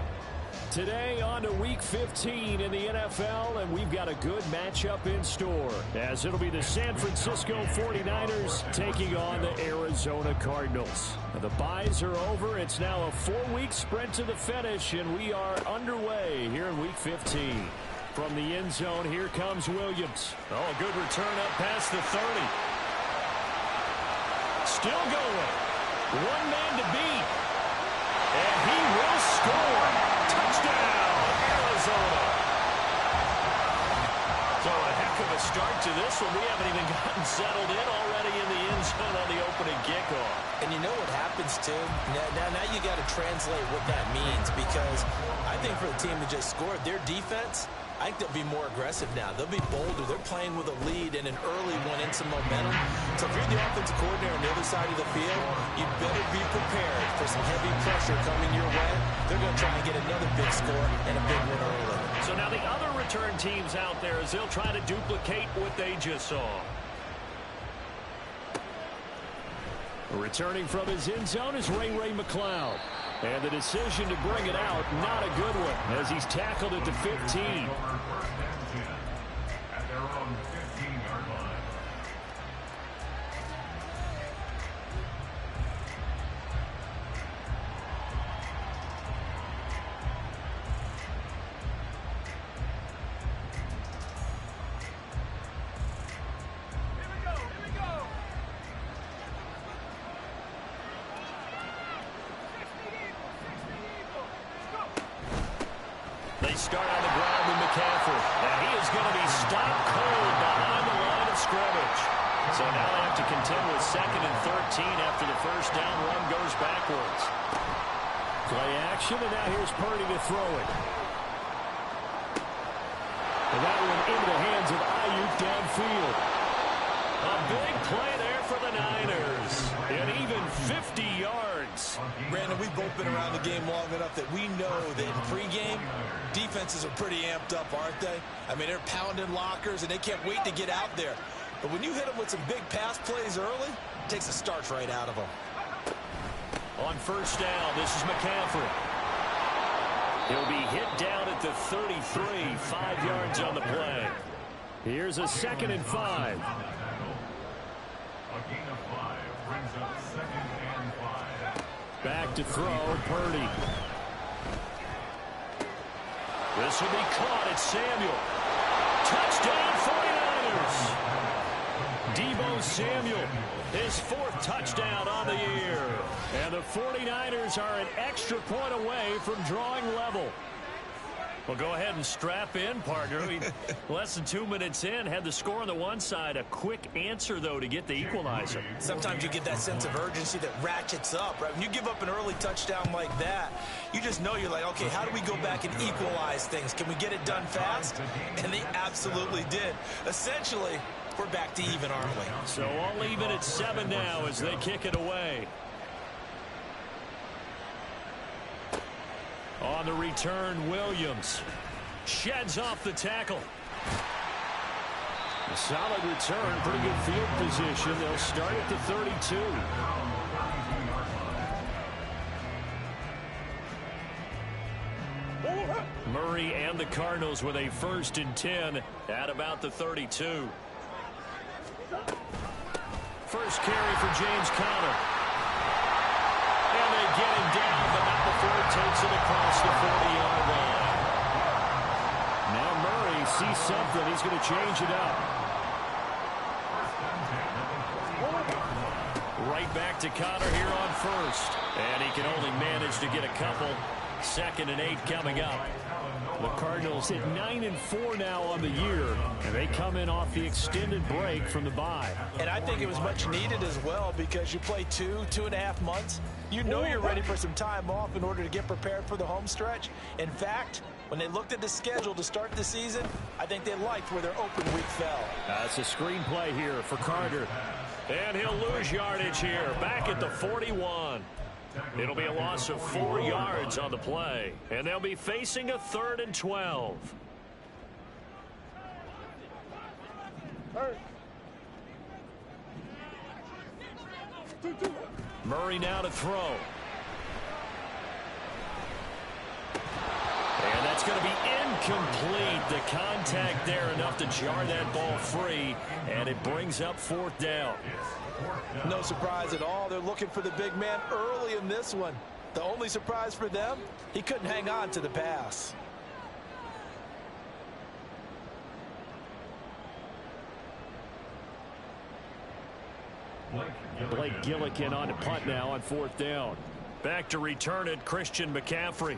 Today on to Week 15 in the NFL, and we've got a good matchup in store, as it'll be the San Francisco 49ers taking on the Arizona Cardinals. The byes are over. It's now a 4-week sprint to the finish, and we are underway here in Week 15. From the end zone, here comes Williams. Oh, a good return up past the 30. Still going. One man to beat. And he will score. Touchdown, Arizona. So a heck of a start to this one. We haven't even gotten settled in already in the end zone on the opening kickoff. And you know what happens, too? Now you got to translate what that means, because I think for the team that just scored, their defense, I think they'll be more aggressive now. They'll be bolder. They're playing with a lead and an early one and some momentum. So if you're the offensive coordinator on the other side of the field, you better be prepared for some heavy pressure coming your way. They're going to try and get another big score and a big one early. So now the other return teams out there, as they'll try to duplicate what they just saw. Returning from his end zone is Ray McCloud. And the decision to bring it out, not a good one, as he's tackled at the 15. Start on the ground with McCaffrey. And he is going to be stopped cold behind the line of scrimmage. So now they have to contend with 2nd and 13 after the first down run goes backwards. Play action, and now here's Purdy to throw it. And that one into the hands of Ayuk downfield. A big play there for the Niners. And even 50 yards. Brandon, we've both been around the game long enough that we know that in pregame, defenses are pretty amped up, aren't they? I mean, they're pounding lockers, and they can't wait to get out there. But when you hit them with some big pass plays early, it takes the starch right out of them. On first down, this is McCaffrey. He'll be hit down at the 33, 5 yards on the play. Here's a 2nd and 5. A gain of 5 brings up 2nd and 5. Back to throw, Purdy. This will be caught at Samuel. Touchdown, 49ers. Deebo Samuel, his 4th touchdown on the year. And the 49ers are an extra point away from drawing level. Well, go ahead and strap in, partner. Less than 2 minutes in, had the score on the one side. A quick answer, though, to get the equalizer. Sometimes you get that sense of urgency that ratchets up, right? When you give up an early touchdown like that, you just know you're like, okay, how do we go back and equalize things? Can we get it done fast? And they absolutely did. Essentially, we're back to even, aren't we? So all even at 7 now as they kick it away. On the return, Williams sheds off the tackle. A solid return, pretty good field position. They'll start at the 32. Murray and the Cardinals with a 1st and 10 at about the 32. First carry for James Conner. And they get him down, but not before he takes it across the 40-yard line. Now Murray sees something. He's going to change it up. Right back to Conner here on 1st. And he can only manage to get a couple. 2nd and 8 coming up. The Cardinals hit 9-4 now on the year, and they come in off the extended break from the bye. And I think it was much needed as well, because you play 2.5 months. You know you're ready for some time off in order to get prepared for the home stretch. In fact, when they looked at the schedule to start the season, I think they liked where their open week fell. That's a screen play here for Carter. And he'll lose yardage here, back at the 41. It'll be a loss of 4 yards on the play, and they'll be facing a 3rd and 12. Murray now to throw. And that's going to be incomplete. The contact there enough to jar that ball free, and it brings up 4th down. No surprise at all. They're looking for the big man early in this one. The only surprise for them, he couldn't hang on to the pass. Blake Gillikin on to punt now on 4th down. Back to return it, Christian McCaffrey.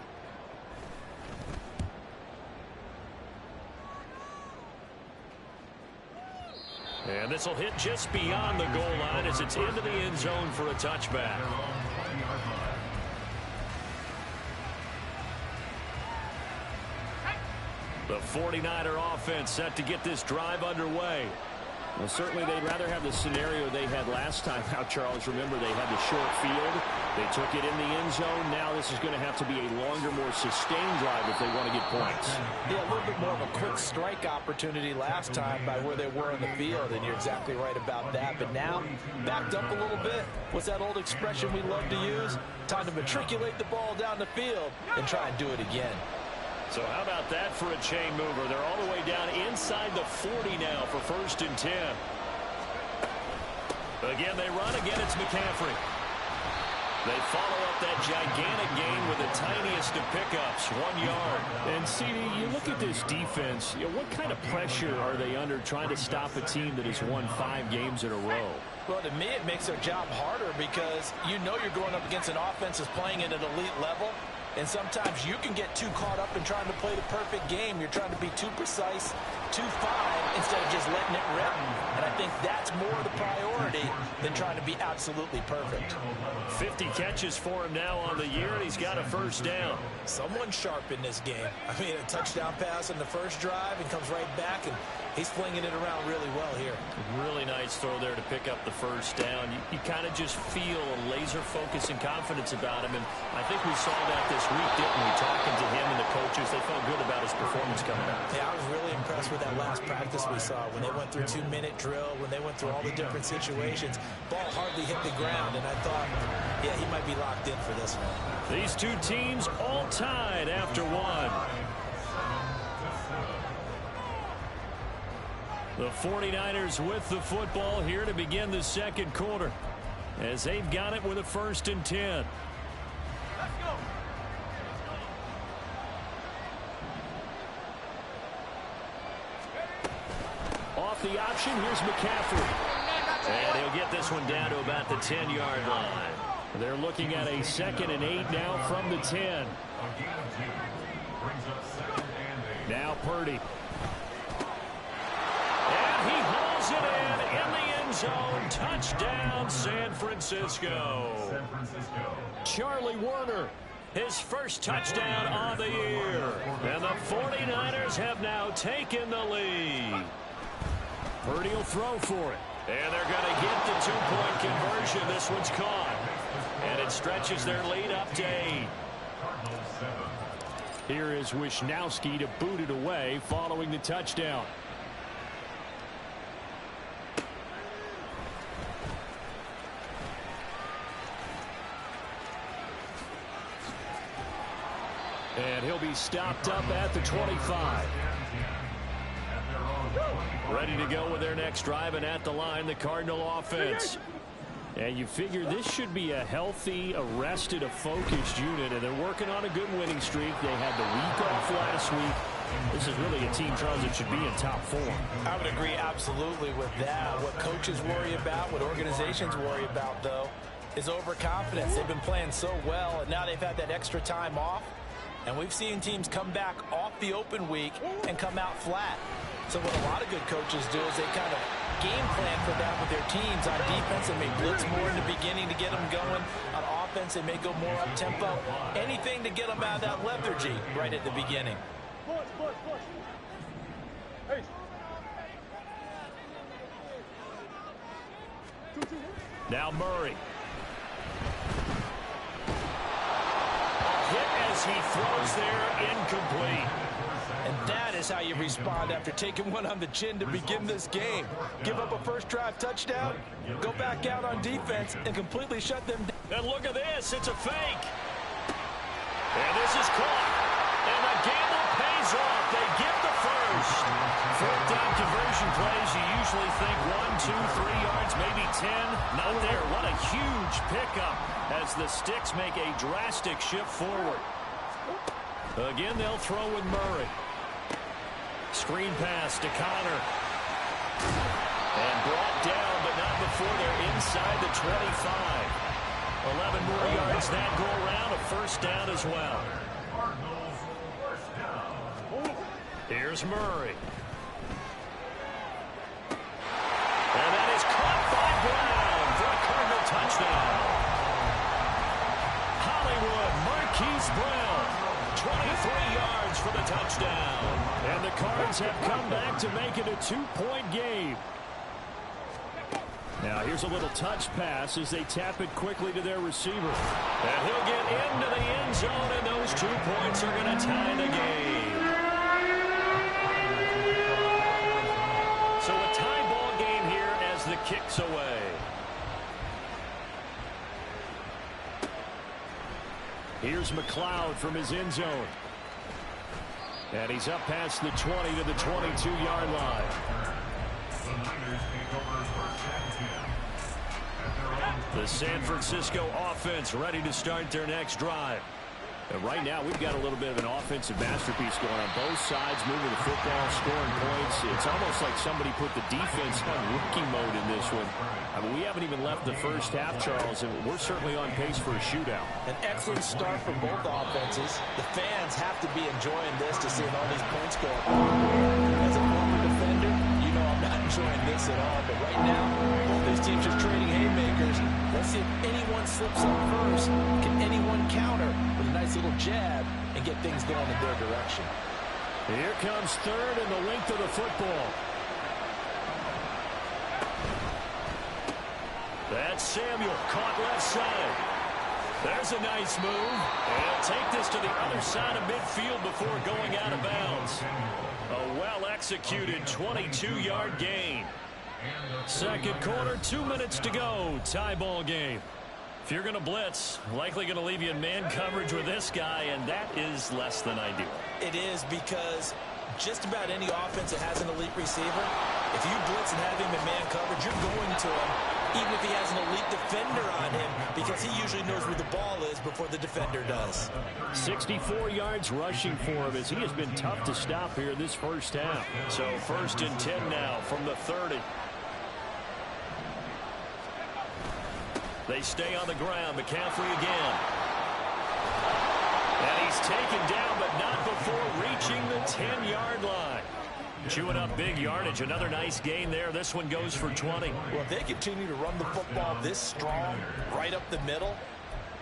And this will hit just beyond the goal line as it's into the end zone for a touchback. The 49er offense set to get this drive underway. Well, certainly they'd rather have the scenario they had last time out, Charles. Remember, they had the short field. They took it in the end zone. Now this is going to have to be a longer, more sustained drive if they want to get points. Yeah, a little bit more of a quick strike opportunity last time by where they were in the field, and you're exactly right about that. But now, backed up a little bit. What's that old expression we love to use? Time to matriculate the ball down the field and try and do it again. So how about that for a chain mover? They're all the way down inside the 40 now for 1st and 10. Again, they run. Again, it's McCaffrey. They follow up that gigantic gain with the tiniest of pickups, 1 yard. And, CD, you look at this defense, what kind of pressure are they under trying to stop a team that has won 5 games in a row? Well, to me, it makes their job harder because you know you're going up against an offense that's playing at an elite level. And sometimes you can get too caught up in trying to play the perfect game. You're trying to be too precise, too fine, instead of just letting it rip. And I think that's more the priority than trying to be absolutely perfect. 50 catches for him now on the year, and he's got a 1st down. Someone sharp in this game. I mean, a touchdown pass in the first drive and comes right back, and he's flinging it around really well here. Really nice throw there to pick up the 1st down. You kind of just feel a laser focus and confidence about him, and I think we saw that this week, didn't we? Talking to him and the coaches, they felt good about his performance coming out. Yeah, I was really impressed with that last practice we saw when they went through 2-minute drill, when they went through all the different situations. Ball hardly hit the ground, and I thought, yeah, he might be locked in for this one. These two teams all tied after 1. The 49ers with the football here to begin the 2nd quarter as they've got it with a 1st and 10. Let's go. Off the option, here's McCaffrey. And he'll get this one down to about the 10-yard line. They're looking at a 2nd and 8 now from the 10. Now Purdy. And he hauls it in the end zone. Touchdown, San Francisco. Charlie Warner, his first touchdown of the year. And the 49ers have now taken the lead. Purdy will throw for it. And they're going to get the 2-point conversion. This one's caught. And it stretches their lead up to 8. Here is Wisnowski to boot it away following the touchdown. And he'll be stopped up at the 25. Ready to go with their next drive, and at the line, the Cardinal offense. And you figure this should be a healthy, arrested, a focused unit, and they're working on a good winning streak. They had the week off last week. This is really a team, Charles, that should be in top form. I would agree absolutely with that. What coaches worry about, what organizations worry about, though, is overconfidence. They've been playing so well, and now they've had that extra time off. And we've seen teams come back off the open week and come out flat. So what a lot of good coaches do is they kind of game plan for that with their teams. On defense, they may blitz more in the beginning to get them going. On offense, they may go more up-tempo. Anything to get them out of that lethargy right at the beginning. Push. Hey. Now Murray. A hit as he throws there, incomplete. And that is how you respond after taking one on the chin to begin this game. Give up a first drive touchdown, go back out on defense, and completely shut them down. And look at this. It's a fake. And this is caught. And the gamble pays off. They get the first. Fourth down conversion plays. You usually think 1, 2, 3 yards, maybe 10. Not there. What a huge pickup as the Sticks make a drastic shift forward. Again, they'll throw with Murray. Screen pass to Connor. And brought down, but not before they're inside the 25. 11 more yards that go around. A first down as well. Here's Murray. And that is caught by Brown for a Cardinal touchdown. Hollywood, Marquise Brown, 23 yards for the touchdown. And the Cards have come back to make it a 2-point game. Now here's a little touch pass as they tap it quickly to their receiver. And he'll get into the end zone, and those 2 points are going to tie the game. So a tie ball game here as the kick's away. Here's McLeod from his end zone. And he's up past the 20 to the 22-yard line. The San Francisco offense ready to start their next drive. And right now, we've got a little bit of an offensive masterpiece going on both sides, moving the football, scoring points. It's almost like somebody put the defense on rookie mode in this one. I mean, we haven't even left the first half, Charles, and we're certainly on pace for a shootout. An excellent start for both offenses. The fans have to be enjoying this to see all these points go up. As a former defender, you know I'm not enjoying this at all. But right now, both these teams are trading haymakers. Let's see if anyone slips up first. Can anyone counter with a nice little jab and get things going in their direction? Here comes third and the length of the football. That's Samuel, caught left side. There's a nice move. And he'll take this to the other side of midfield before going out of bounds. A well-executed 22-yard gain. Second quarter, 2 minutes to go. Tie ball game. If you're going to blitz, likely going to leave you in man coverage with this guy, and that is less than ideal. It is, because just about any offense that has an elite receiver, if you blitz and have him in man coverage, you're going to him, even if he has an elite defender on him, because he usually knows where the ball is before the defender does. 64 yards rushing for him as he has been tough to stop here this first half. So 1st and 10 now from the 30. They stay on the ground. McCaffrey again. And he's taken down, but not before reaching the 10-yard line. Chewing up big yardage. Another nice gain there. This one goes for 20. Well, if they continue to run the football this strong, right up the middle,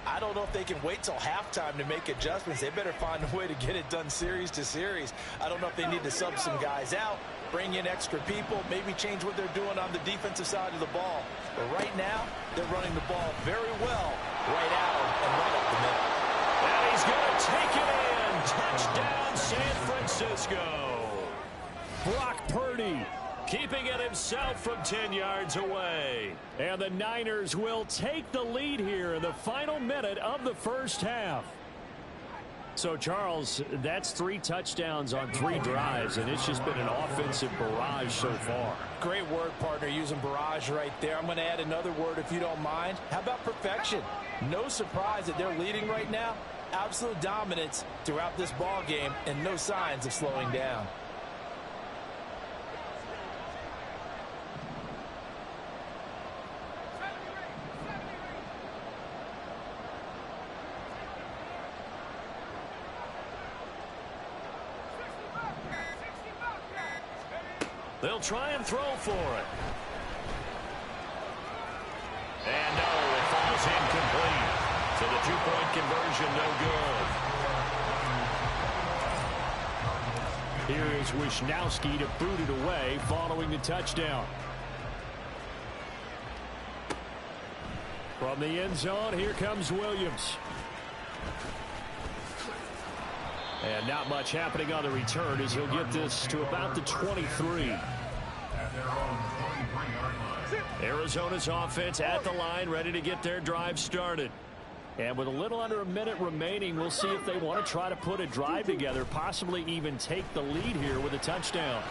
I don't know if they can wait till halftime to make adjustments. They better find a way to get it done series to series. I don't know if they need to sub some guys out, bring in extra people, maybe change what they're doing on the defensive side of the ball. But right now, they're running the ball very well right out and right up the middle. And he's going to take it in. Touchdown, San Francisco. Brock Purdy keeping it himself from 10 yards away. And the Niners will take the lead here in the final minute of the first half. So, Charles, that's 3 touchdowns on 3 drives, and it's just been an offensive barrage so far. Great word, partner, using barrage right there. I'm going to add another word if you don't mind. How about perfection? No surprise that they're leading right now. Absolute dominance throughout this ball game and no signs of slowing down. They'll try and throw for it. And no, it falls incomplete. So the 2-point conversion, no good. Here is Wisnowski to boot it away following the touchdown. From the end zone, here comes Williams. And not much happening on the return as he'll get this to about the 23. Arizona's offense at the line, ready to get their drive started. And with a little under a minute remaining, we'll see if they want to try to put a drive together, possibly even take the lead here with a touchdown.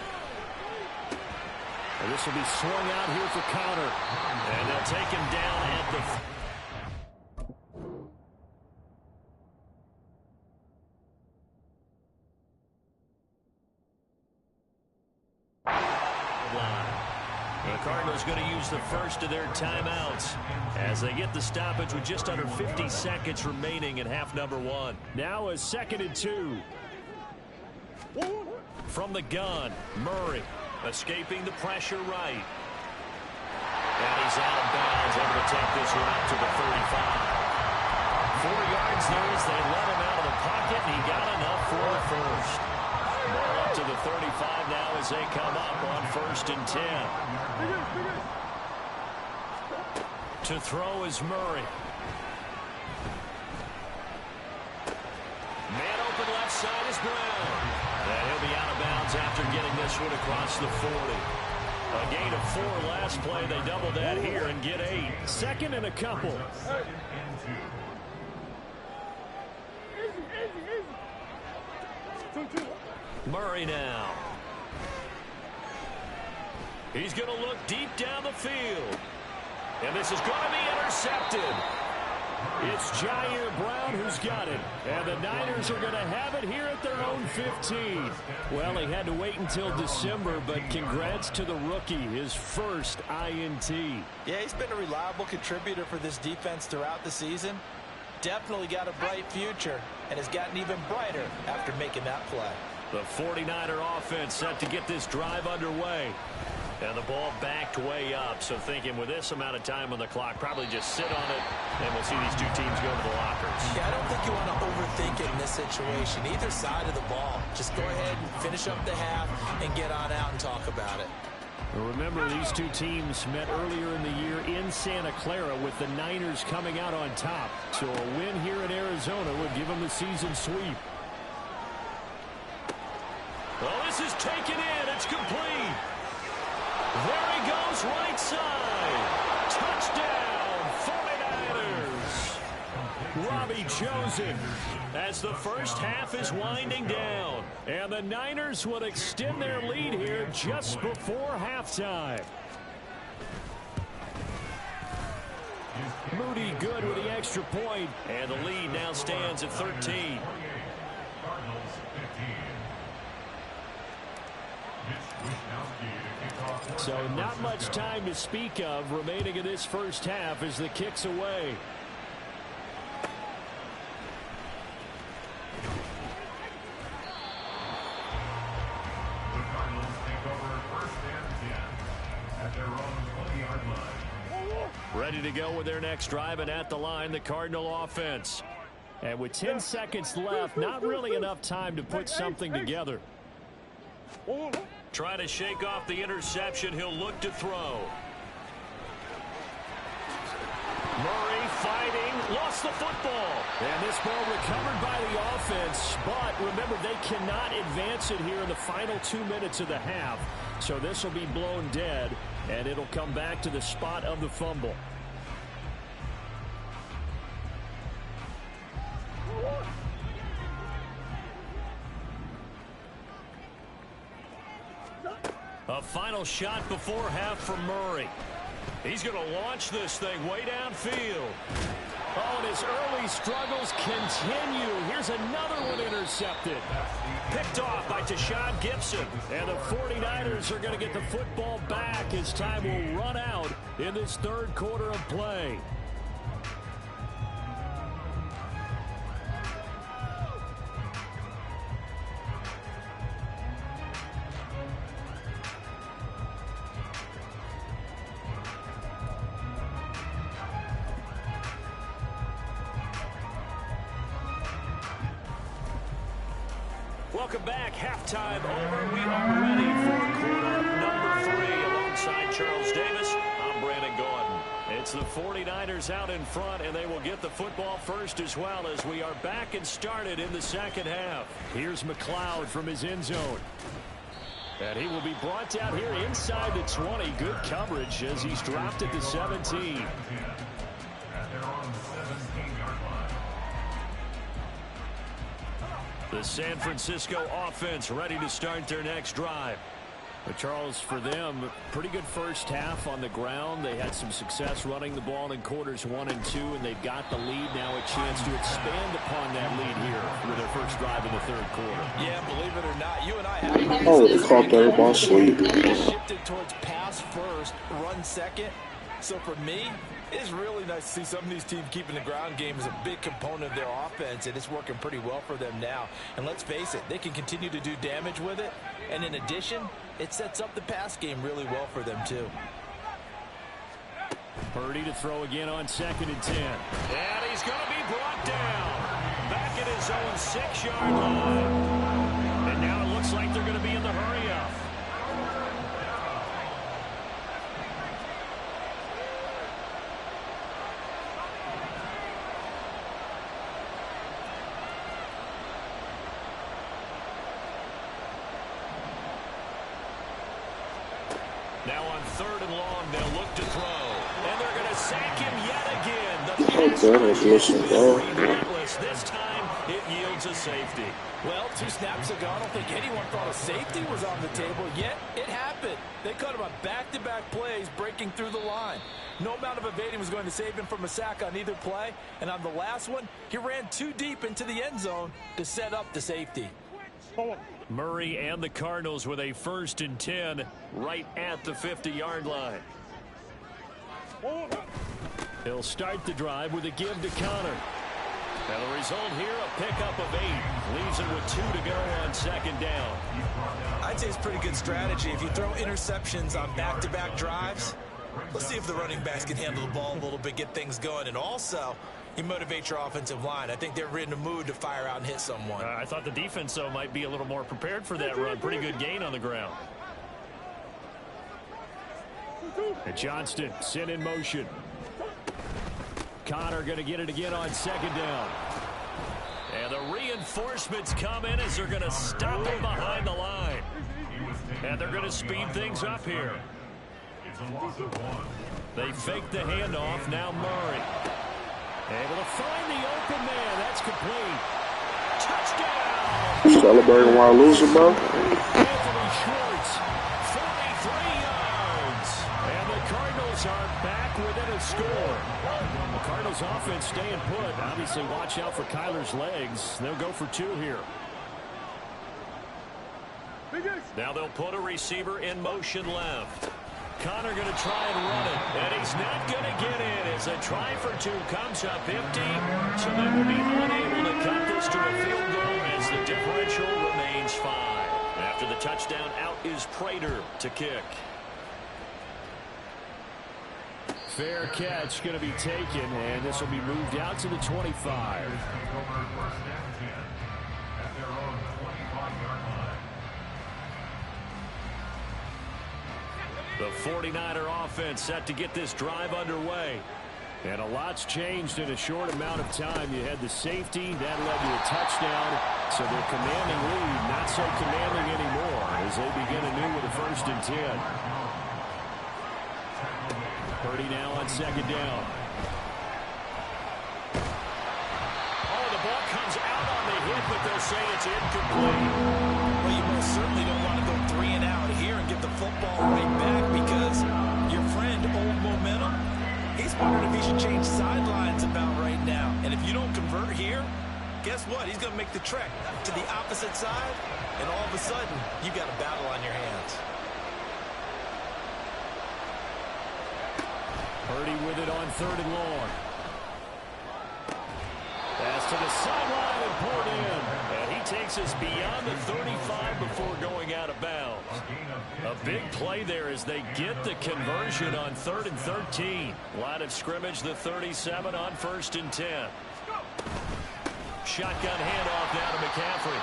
And this will be swung out here for counter. And they'll take him down at the line. The Cardinals going to use the first of their timeouts as they get the stoppage with just under 50 seconds remaining in half number one. Now a 2nd and 2. From the gun, Murray escaping the pressure right. And he's out of bounds, able to take this one up to the 35. 4 yards there as they let him out of the pocket, and he got enough for the first. Ball up to the 35 now as they come up on 1st and 10. To throw is Murray. Man open left side is Brown. And he'll be out of bounds after getting this one across the 40. A gain of 4 last play. They double that here and get 8. 2nd and a couple. Murray now. He's going to look deep down the field. And this is going to be intercepted. It's Jair Brown who's got it. And the Niners are going to have it here at their own 15. Well, he had to wait until December, but congrats to the rookie, his first INT. Yeah, he's been a reliable contributor for this defense throughout the season. Definitely got a bright future and has gotten even brighter after making that play. The 49er offense set to get this drive underway. And the ball backed way up, so thinking with this amount of time on the clock, probably just sit on it, and we'll see these two teams go to the lockers. Yeah, I don't think you want to overthink it in this situation. Either side of the ball. Just go ahead and finish up the half and get on out and talk about it. Remember, these two teams met earlier in the year in Santa Clara with the Niners coming out on top. So a win here in Arizona would give them the season sweep. Well, this is taken in. It's complete. There he goes, right side. Touchdown, 49ers. Robbie Chosen as the first half is winding down. And the Niners would extend their lead here just before halftime. Moody good with the extra point. And the lead now stands at 13. So not much time to speak of remaining in this first half as the kick's away. The Cardinals take over 1st and 10 at their own 20-yard line. Ready to go with their next drive, and at the line, the Cardinal offense. And with 10 seconds left, not really enough time to put something together. Trying to shake off the interception. He'll look to throw. Murray fighting. Lost the football. And this ball recovered by the offense. But remember, they cannot advance it here in the final 2 minutes of the half. So this will be blown dead, and it'll come back to the spot of the fumble. A final shot before half from Murray. He's going to launch this thing way downfield. Oh, and his early struggles continue. Here's another one intercepted. Picked off by Tashawn Gibson. And the 49ers are going to get the football back as time will run out in this third quarter of play. Welcome back. Halftime over. We are ready for quarter number 3 alongside Charles Davis. I'm Brandon Gordon. It's the 49ers out in front, and they will get the football first as well as we are back and started in the second half. Here's McLeod from his end zone. And he will be brought down here inside the 20. Good coverage as he's dropped at the 17. The San Francisco offense ready to start their next drive. But Charles, for them, pretty good first half on the ground. They had some success running the ball in quarters 1 and 2, and they've got the lead. Now a chance to expand upon that lead here with their first drive in the third quarter. Yeah, believe it or not, you and I have Oh, they caught that ball sweet. shifted towards pass first, run second. So for me, it's really nice to see some of these teams keeping the ground game as a big component of their offense, and it's working pretty well for them now. And let's face it, they can continue to do damage with it. And in addition, it sets up the pass game really well for them, too. Purdy to throw again on 2nd and 10. And he's going to be brought down back at his own 6-yard line. And now it looks like they're going to be in the hurry-up. Now on 3rd and long, they'll look to throw. And they're going to sack him yet again. The pass relentless. This time, it yields a safety. Well, 2 snaps ago, I don't think anyone thought a safety was on the table, yet it happened. They cut him on back-to-back plays, breaking through the line. No amount of evading was going to save him from a sack on either play, and on the last one, he ran too deep into the end zone to set up the safety. Murray and the Cardinals with a 1st and 10 right at the 50-yard line. He'll start the drive with a give to Connor. And the result here, a pickup of 8. Leaves it with 2 to go on 2nd down. I'd say it's pretty good strategy. If you throw interceptions on back-to-back drives, let's see if the running backs can handle the ball a little bit, get things going, and also you motivate your offensive line. I think they're in the mood to fire out and hit someone. I thought the defense, though, might be a little more prepared for that run. Pretty good gain on the ground. And Johnston sent in motion. Connor going to get it again on 2nd down. And the reinforcements come in as they're going to stop him behind the line. And they're going to speed things up here. They fake the handoff. Now Murray. Able to find the open man. That's complete. Touchdown! Celebrating while losing, bro. Anthony Schwartz, 43 yards. And the Cardinals are back within a score. The Cardinals offense staying put. Obviously, watch out for Kyler's legs. They'll go for 2 here. Now they'll put a receiver in motion left. Connor going to try and run it, and he's not going to get in as a try for 2 comes up empty. So they will be unable to cut this to a field goal as the differential remains 5. After the touchdown, out is Prater to kick. Fair catch going to be taken, and this will be moved out to the 25. The 49er offense set to get this drive underway. And a lot's changed in a short amount of time. You had the safety. That led to a touchdown. So their commanding lead, not so commanding anymore as they begin anew with a 1st and 10. Purdy now on 2nd down. Oh, the ball comes out on the hit, but they'll say it's incomplete. Well, you most certainly don't want to go 3 and out here and get the football right back because your friend, Old Momentum, he's wondering if he should change sidelines about right now. And if you don't convert here, guess what? He's going to make the trek to the opposite side, and all of a sudden, you've got a battle on your hands. Purdy with it on 3rd and long. Pass to the sideline and pulled in. And he takes us beyond the 35 before going out of bounds. A big play there as they get the conversion on 3rd and 13. Line of scrimmage, the 37 on 1st and 10. Shotgun handoff down to McCaffrey.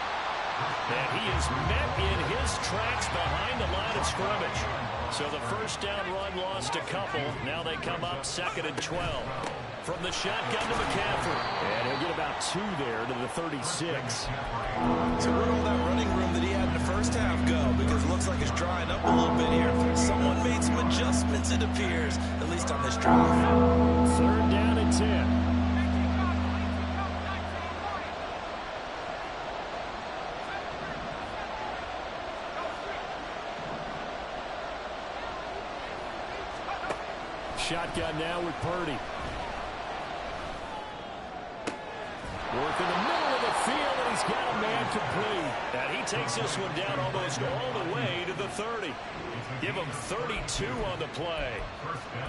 And he is met in his tracks behind the line of scrimmage. So the first down run lost a couple. Now they come up 2nd and 12. From the shotgun to McCaffrey. And he'll get about 2 there to the 36. So where'd all that running room that he had in the first half go? Because it looks like it's drying up a little bit here. Someone made some adjustments, it appears, at least on this drive. 3rd down and 10. Shotgun now with Purdy. Work in the middle of the field, and he's got a man complete. And he takes this one down almost all the way to the 30. Give him 32 on the play.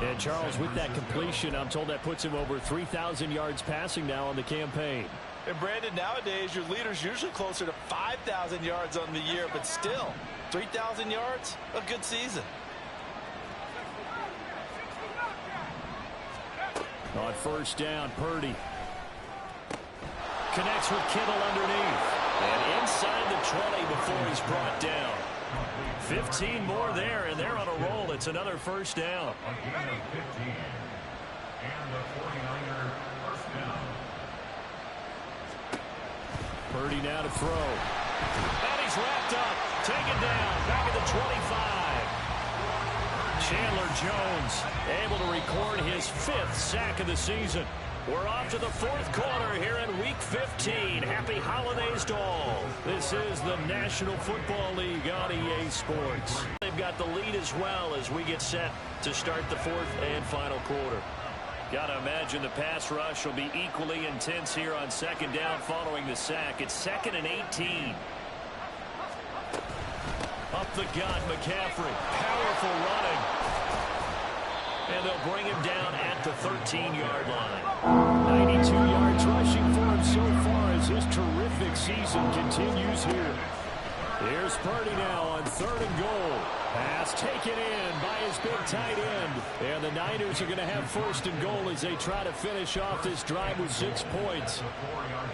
And Charles, with that completion, I'm told that puts him over 3,000 yards passing now on the campaign. And Brandon, nowadays your leader's usually closer to 5,000 yards on the year, but still, 3,000 yards, a good season. On 1st down, Purdy. Connects with Kittle underneath. And inside the 20 before he's brought down. 15 more there, and they're on a roll. It's another 1st down. Purdy now to throw. And he's wrapped up. Taken down. Back at the 25. Chandler Jones able to record his 5th sack of the season. We're off to the 4th quarter here in Week 15. Happy holidays to all. This is the National Football League on EA Sports. They've got the lead as well as we get set to start the 4th and final quarter. Got to imagine the pass rush will be equally intense here on 2nd down following the sack. It's 2nd and 18. Up the gut, McCaffrey. Powerful running. And they'll bring him down at the 13-yard line. 92 yards rushing for him so far as his terrific season continues here. Here's Purdy now on 3rd and goal. Pass taken in by his big tight end. And the Niners are going to have 1st and goal as they try to finish off this drive with 6 points.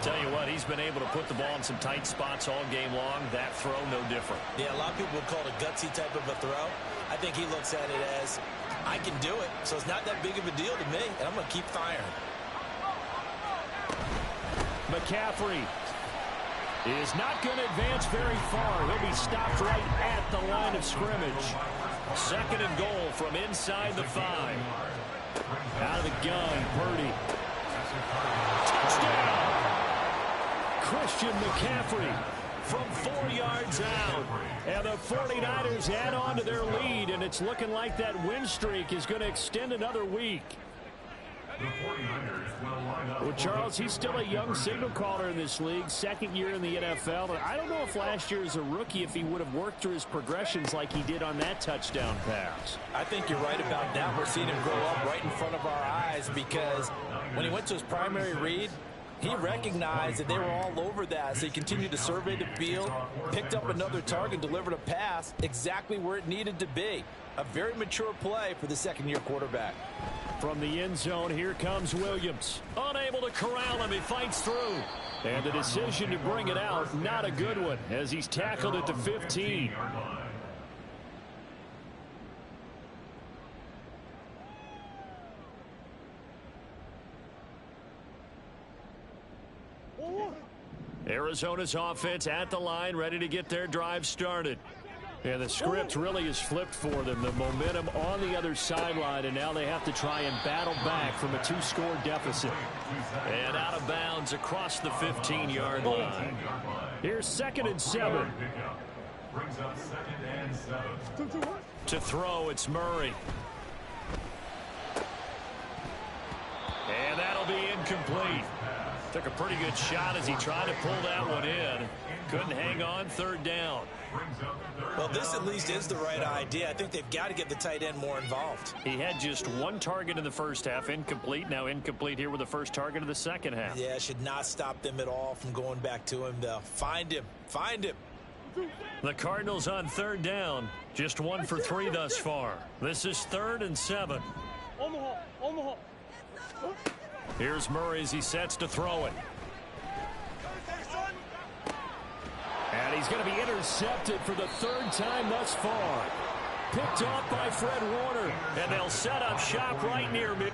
Tell you what, he's been able to put the ball in some tight spots all game long. That throw, no different. Yeah, a lot of people would call it a gutsy type of a throw. I think he looks at it as, I can do it, so it's not that big of a deal to me, and I'm going to keep firing. McCaffrey is not going to advance very far. He'll be stopped right at the line of scrimmage. 2nd and goal from inside the 5. Out of the gun, Purdy. Touchdown! Christian McCaffrey from 4 yards out. And the 49ers add on to their lead, and it's looking like that win streak is going to extend another week. Well, Charles, he's still a young signal caller in this league, 2nd year in the NFL. But I don't know if last year as a rookie, if he would have worked through his progressions like he did on that touchdown pass. I think you're right about that. We're seeing him grow up right in front of our eyes because when he went to his primary read, he recognized that they were all over that, so he continued to survey the field, picked up another target, delivered a pass exactly where it needed to be. A very mature play for the 2nd-year quarterback. From the end zone, here comes Williams. Unable to corral him, he fights through. And the decision to bring it out, not a good one, as he's tackled at the 15. Arizona's offense at the line, ready to get their drive started. And the script really is flipped for them. The momentum on the other sideline, and now they have to try and battle back from a 2-score deficit. And out of bounds across the 15-yard line. Here's 2nd and 7. To throw, it's Murray. And that'll be incomplete. Took a pretty good shot as he tried to pull that one in. Couldn't hang on, 3rd down. Well, this at least is the right idea. I think they've got to get the tight end more involved. He had just 1 target in the first half, incomplete. Now incomplete here with the first target of the second half. Yeah, should not stop them at all from going back to him, though. Find him. Find him. The Cardinals on 3rd down. Just 1 for 3 thus far. This is 3rd and 7. Omaha. Here's Murray as he sets to throw it. And he's going to be intercepted for the 3rd time thus far. Picked off by Fred Warner. And they'll set up shop right near mid.